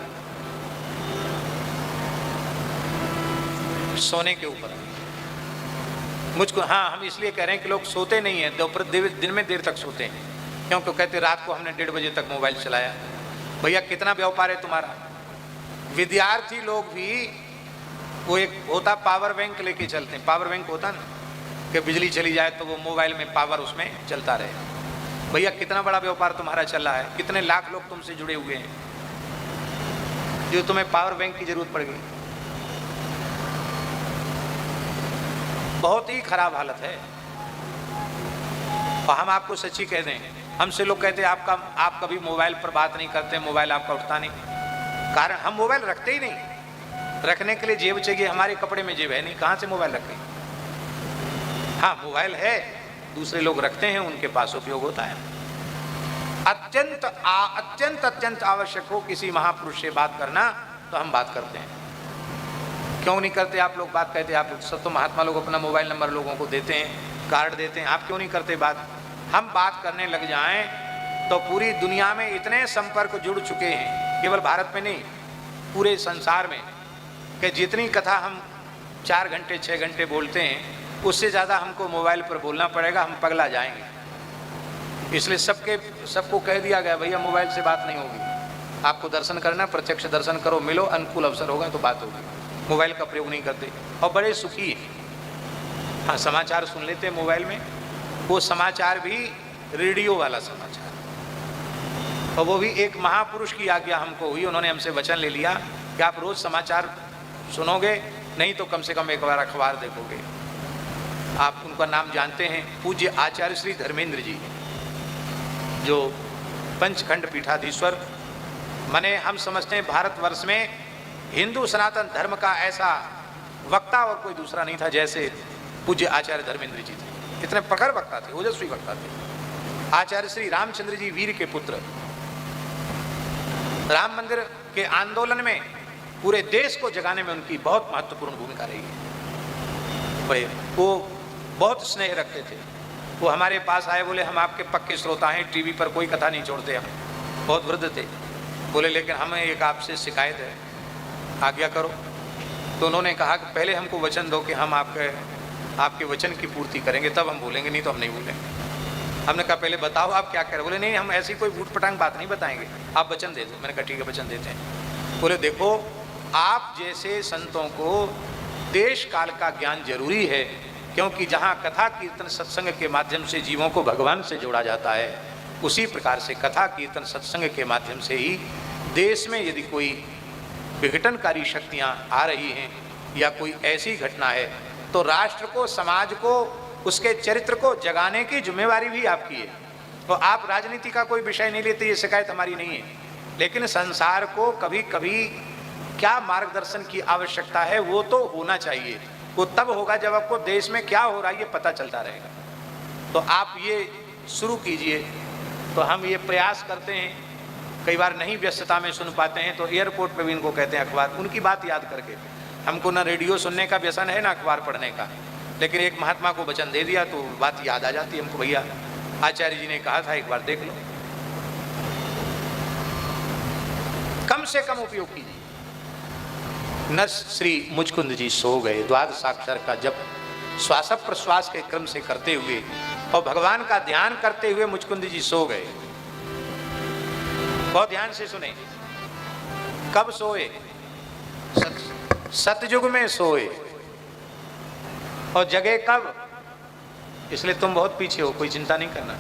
सोने के ऊपर। मुझको, हाँ, हम इसलिए कह रहे हैं कि लोग सोते नहीं हैं, दोपहर दिन में देर तक सोते हैं, क्योंकि कहते रात को हमने 1:30 बजे तक मोबाइल चलाया। भैया कितना व्यापार है तुम्हारा? विद्यार्थी लोग भी, वो एक होता पावर बैंक लेके चलते हैं, पावर बैंक होता ना, कि बिजली चली जाए तो वो मोबाइल में पावर उसमें चलता रहे। भैया कितना बड़ा व्यापार तुम्हारा चल रहा है, कितने लाख लोग तुमसे जुड़े हुए हैं, जो तुम्हें पावर बैंक की जरूरत पड़ गई। बहुत ही खराब हालत है। और हम आपको सच्ची कह दें, हमसे लोग कहते हैं आप कभी मोबाइल पर बात नहीं करते, मोबाइल आपका उठता नहीं। कारण हम मोबाइल रखते ही नहीं। रखने के लिए जेब चाहिए, हमारे कपड़े में जेब है नहीं, कहाँ से मोबाइल रखें? हाँ, मोबाइल है, दूसरे लोग रखते हैं, उनके पास उपयोग होता है। अत्यंत अत्यंत आवश्यक हो किसी महापुरुष से बात करना तो हम बात करते हैं। क्यों नहीं करते आप लोग बात? कहते आप सब तो महात्मा लोग अपना मोबाइल नंबर लोगों को देते हैं, कार्ड देते हैं, आप क्यों नहीं करते बात? हम बात करने लग जाएं तो पूरी दुनिया में इतने संपर्क जुड़ चुके हैं, केवल भारत में नहीं, पूरे संसार में, कि जितनी कथा हम 4 घंटे 6 घंटे बोलते हैं, उससे ज़्यादा हमको मोबाइल पर बोलना पड़ेगा, हम पगला जाएंगे। इसलिए सबको कह दिया गया, भैया मोबाइल से बात नहीं होगी, आपको दर्शन करना, प्रत्यक्ष दर्शन करो, मिलो, अनुकूल अवसर होगा तो बात होगी। मोबाइल का प्रयोग नहीं करते और बड़े सुखी हैं। हाँ, समाचार सुन लेते हैं मोबाइल में, वो समाचार भी रेडियो वाला समाचार, और वो भी एक महापुरुष की आज्ञा हमको हुई, उन्होंने हमसे वचन ले लिया कि आप रोज समाचार सुनोगे, नहीं तो कम से कम एक बार अखबार देखोगे। आप उनका नाम जानते हैं, पूज्य आचार्य श्री धर्मेंद्र जी, जो पंचखंड पीठाधीश्वर, माने हम समझते हैं भारतवर्ष में हिंदू सनातन धर्म का ऐसा वक्ता और कोई दूसरा नहीं था जैसे पूज्य आचार्य धर्मेंद्र जी थे। इतने प्रखर वक्ता थे, ओजस्वी वक्ता थे। आचार्य श्री रामचंद्र जी वीर के पुत्र, राम मंदिर के आंदोलन में पूरे देश को जगाने में उनकी बहुत महत्वपूर्ण भूमिका रही है। वो बहुत स्नेह रखते थे। वो हमारे पास आए, बोले हम आपके पक्के श्रोता हैं, टीवी पर कोई कथा नहीं छोड़ते हम। बहुत वृद्ध थे, बोले लेकिन हमें एक आपसे शिकायत है, आज्ञा करो। तो उन्होंने कहा कि पहले हमको वचन दो कि हम आपके वचन की पूर्ति करेंगे, तब हम बोलेंगे, नहीं तो हम नहीं बोलेंगे। हमने कहा पहले बताओ आप क्या कह रहे। बोले नहीं हम ऐसी कोई ऊट पटांग बात नहीं बताएंगे, आप वचन दे दो। मैंने कहा ठीक है वचन देते हैं। बोले देखो आप जैसे संतों को देश काल का ज्ञान जरूरी है, क्योंकि जहाँ कथा कीर्तन सत्संग के माध्यम से जीवों को भगवान से जोड़ा जाता है, उसी प्रकार से कथा कीर्तन सत्संग के माध्यम से ही देश में यदि कोई विघटनकारी शक्तियाँ आ रही हैं या कोई ऐसी घटना है तो राष्ट्र को, समाज को, उसके चरित्र को जगाने की जिम्मेवारी भी आपकी है। तो आप राजनीति का कोई विषय नहीं लेते, ये शिकायत हमारी नहीं है, लेकिन संसार को कभी कभी क्या मार्गदर्शन की आवश्यकता है वो तो होना चाहिए। वो तब होगा जब आपको देश में क्या हो रहा है ये पता चलता रहेगा। तो आप ये शुरू कीजिए। तो हम ये प्रयास करते हैं, कई बार नहीं व्यस्तता में सुन पाते हैं तो एयरपोर्ट पे भी इनको कहते हैं अखबार, उनकी बात याद करके। हमको ना रेडियो सुनने का व्यसन है ना अखबार पढ़ने का, लेकिन एक महात्मा को वचन दे दिया तो बात याद आ जाती है हमको। भैया आचार्य जी ने कहा था एक बार देख लो, कम से कम उपयोग कीजिए। नर्स श्री मुचकुंद जी सो गए, द्वादशाक्षर का जप श्वास प्रश्वास के क्रम से करते हुए और भगवान का ध्यान करते हुए मुचकुंद जी सो गए। बहुत ध्यान से सुने, कब सोए? सतयुग में सोए। और जगे कब? इसलिए तुम बहुत पीछे हो, कोई चिंता नहीं करना।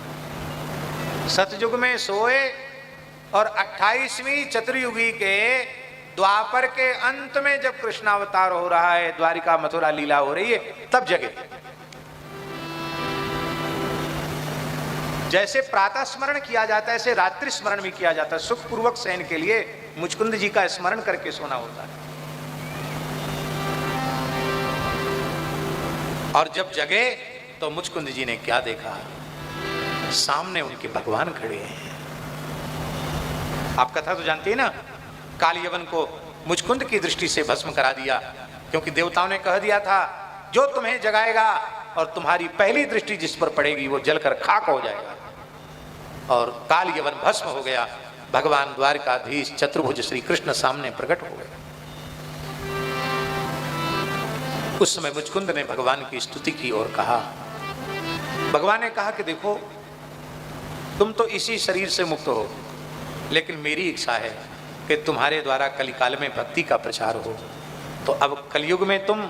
सतयुग में सोए और 28वीं चतुर्युगी के द्वापर के अंत में जब कृष्णावतार हो रहा है, द्वारिका मथुरा लीला हो रही है, तब जगे। जैसे प्रातः स्मरण किया जाता है ऐसे रात्रि स्मरण भी किया जाता है। सुखपूर्वक शयन के लिए मुचकुंद जी का स्मरण करके सोना होता है। और जब जगे तो मुचकुंद जी ने क्या देखा? सामने उनके भगवान खड़े हैं। आप कथा तो जानती है ना, काल यवन को मुचकुंद की दृष्टि से भस्म करा दिया, क्योंकि देवताओं ने कह दिया था जो तुम्हें जगाएगा और तुम्हारी पहली दृष्टि जिस पर पड़ेगी वो जलकर खाक हो जाएगा। और काल यवन भस्म हो गया। भगवान द्वारकाधीश चतुर्भुज श्री कृष्ण सामने प्रकट हो गए। उस समय मुचकुंद ने भगवान की स्तुति की और कहा, भगवान ने कहा कि देखो तुम तो इसी शरीर से मुक्त हो, लेकिन मेरी इच्छा है कि तुम्हारे द्वारा कलिकाल में भक्ति का प्रचार हो। तो अब कलयुग में तुम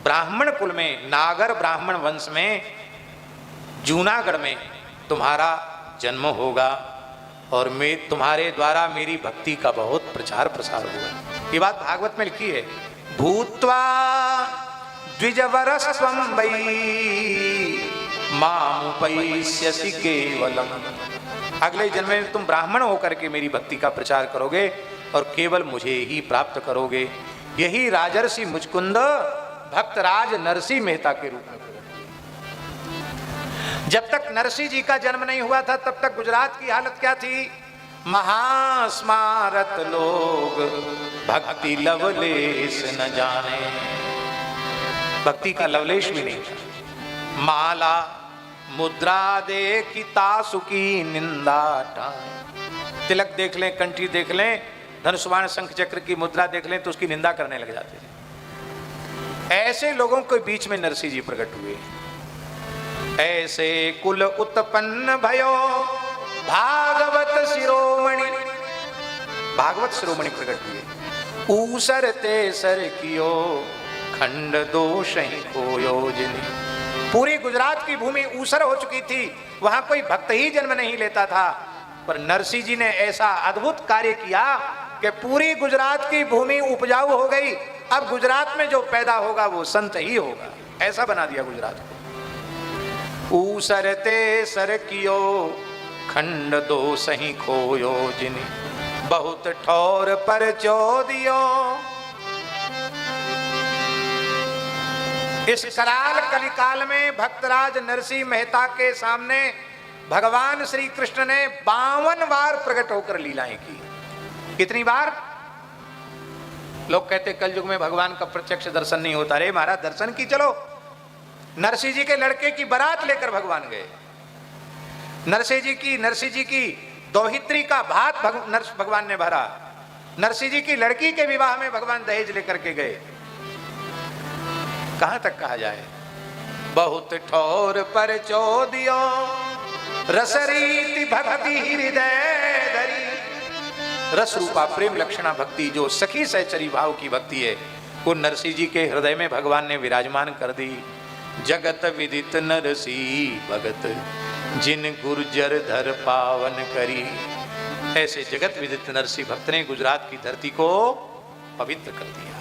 ब्राह्मण कुल में, नागर ब्राह्मण वंश में, जूनागढ़ में तुम्हारा जन्म होगा और मैं तुम्हारे द्वारा मेरी भक्ति का बहुत प्रचार प्रसार होगा। ये बात भागवत में लिखी है। भूत्वा द्विजवरस्त्वं वै मामुपैष्यसि केवलम। अगले जन्म में तुम ब्राह्मण होकर के मेरी भक्ति का प्रचार करोगे और केवल मुझे ही प्राप्त करोगे। यही राजर्षि मुचकुंद भक्तराज नरसिंह मेहता के रूप में। जब तक नरसिंह जी का जन्म नहीं हुआ था तब तक गुजरात की हालत क्या थी? महास्मारत लोग भक्ति लवलेश न जाने। भक्ति का लवलेश भी नहीं। माला मुद्रा देखी तासु की निंदा टाए। तिलक देख लें, कंठी देख लें, धनुष्वाण शंख चक्र की मुद्रा देख लें तो उसकी निंदा करने लग जाते थे। ऐसे लोगों के बीच में नरसिंह जी प्रकट हुए। ऐसे कुल उत्पन्न भयो भागवत शिरोमणि। भागवत शिरोमणि प्रकट हुए। ऊसर ते सर कियो खंड दोष ही कोयो जिनि। पूरी गुजरात की भूमि ऊसर हो चुकी थी, वहां कोई भक्त ही जन्म नहीं लेता था, पर नरसिंह जी ने ऐसा अद्भुत कार्य किया कि पूरी गुजरात की भूमि उपजाऊ हो गई। अब गुजरात में जो पैदा होगा वो संत ही होगा। ऐसा बना दिया गुजरात को। ऊसरते सर कियो खंड दो सही खोयो जिनि। बहुत ठौर पर चोदियो। इस कराल कलिकाल में भक्तराज नरसिंह मेहता के सामने भगवान श्री कृष्ण ने 52 बार प्रकट होकर लीलाएं की। कितनी बार? लोग कहते कल युग में भगवान का प्रत्यक्ष दर्शन नहीं होता। रे महाराज दर्शन की चलो। नरसिंह जी के लड़के की बारात लेकर भगवान गए। नरसिंह जी की दोहित्री का भात भगवान ने भरा। नरसिंह जी की लड़की के विवाह में भगवान दहेज लेकर के गए। कहां तक कहा जाए? बहुत ठौर पर चोदियो रसरीति भक्ति हृदय धरी। रस रूपा प्रेम लक्षणा भक्ति जो सखी सहचरी भाव की भक्ति है, वो नरसिंह जी के हृदय में भगवान ने विराजमान कर दी। जगत विदित नरसी भगत जिन गुर्जर धर पावन करी। ऐसे जगत विदित नरसिंह भक्त ने गुजरात की धरती को पवित्र कर दिया।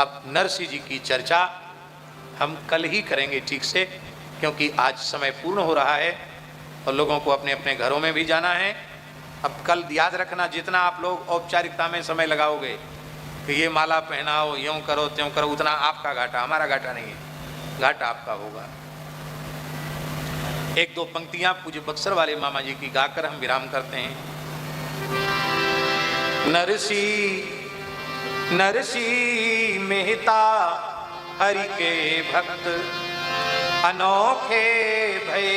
अब नरसिंह जी की चर्चा हम कल ही करेंगे ठीक से, क्योंकि आज समय पूर्ण हो रहा है और लोगों को अपने अपने घरों में भी जाना है। अब कल याद रखना, जितना आप लोग औपचारिकता में समय लगाओगे कि ये माला पहनाओ, यूं करो त्यों करो, उतना आपका घाटा, हमारा घाटा नहीं है, घाटा आपका होगा। एक दो पंक्तियां पूज्य बक्सर वाले मामा जी की गाकर हम विराम करते हैं। नरसी मेहता हरि के भक्त अनोखे भय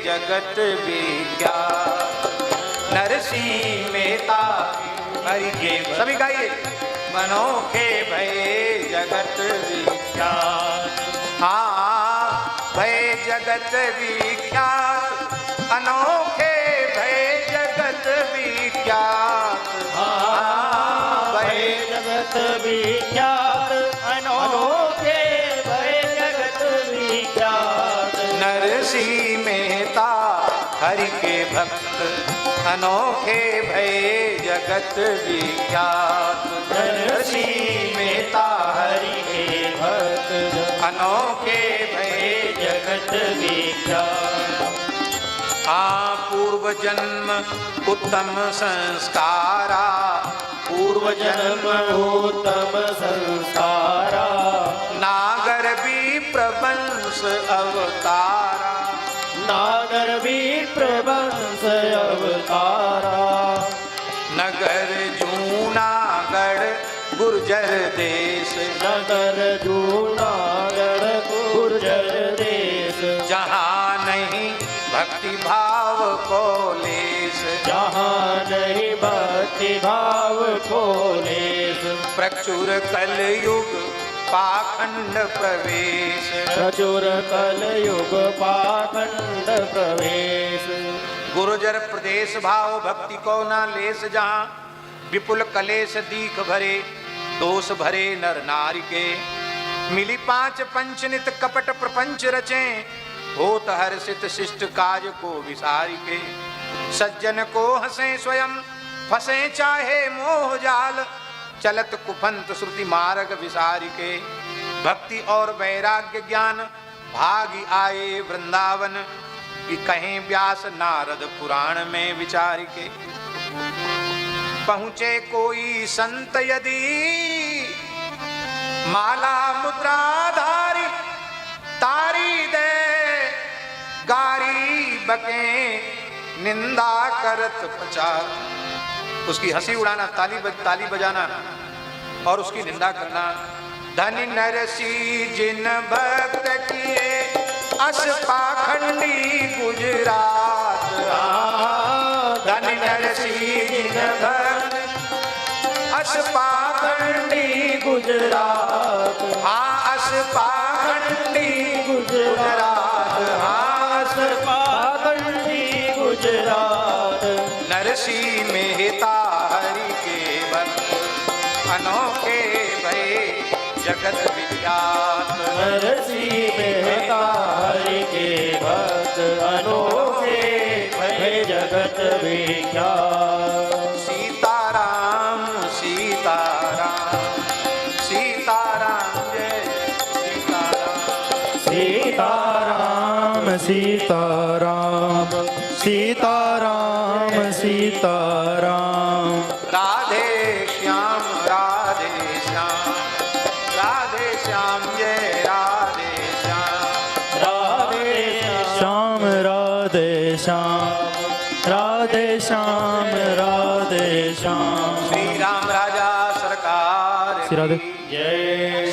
जगत विख्यात। नरसी मेहता हरि के, सभी गाइए। अनोखे भय जगत विख्यात, हाँ भय जगत विख्यात। अनोखे भय जगत विख्यात, हाँ भय जगत विख्यात। अनोखे भय जगत विख्यात। नरसिंह मेहता हरि के भक्त अनोखे भय जगत विख्यात। नरसिंह मेहता हरि के भक्त अनोखे भय जगत विख्यात। हाँ पूर्व जन्म उत्तम संस्कारा। पूर्व जन्म उत्तम संस्कारा। नागर विप्रवंश अवतारा। नागर विप्रवंश अवतारा। नगर जूनागढ़ गुर्जर देश। नगर जूनागढ़ गुर्जर देश। जहाँ नहीं भक्ति भाव को लेस। जहाँ नहीं भक्ति भाव को लेस। प्रचुर कलयुग पाखंड प्रवेश। प्रचुर कलयुग पाखंड प्रवेश। गुर्जर प्रदेश भाव भक्ति को ना लेस। जहाँ विपुल कलेश दीख भरे दोष भरे नर नारी के। मिली पांच पंचनित कपट प्रपंच रचे। होत हर्षित शिष्ट काज को विसारी के। सज्जन को हंसे स्वयं फंसे चाहे मोह जाल। चलत कुफंत श्रुति मार्ग विसारी के। भक्ति और वैराग्य ज्ञान भागी आए वृंदावन। कि कहें व्यास नारद पुराण में विचार के। पहुँचे कोई संत यदि माला मुद्राधारी। तारी दे गारी बके निंदा करत प्रचार। उसकी हंसी उड़ाना, ताली बजाना और उसकी निंदा करना। धनी नरसी जिन भक्त किए अस पाखंडी गुजरात। धनी नरसी जिन भक्त अस पाखंडी गुजरात। हाँ अस पाखंडी गुजरात। हाँ अस पाखंडी गुजरात। नरसिंह मेहता हरि के भक्त अनोखे भय जगत विख्यात। नरसिंह मेहता हरि के भक्त अनोखे भय जगत विख्यात। सीताराम सीताराम सीताराम जय सीताराम। सीताराम सीताराम सीताराम सीताराम। राधे श्याम राधे श्याम राधे श्याम जय राधे श्याम। राधे श्याम राधे श्याम राधे श्याम राधे श्याम। श्री राम राजा सरकार श्री राधे की जय।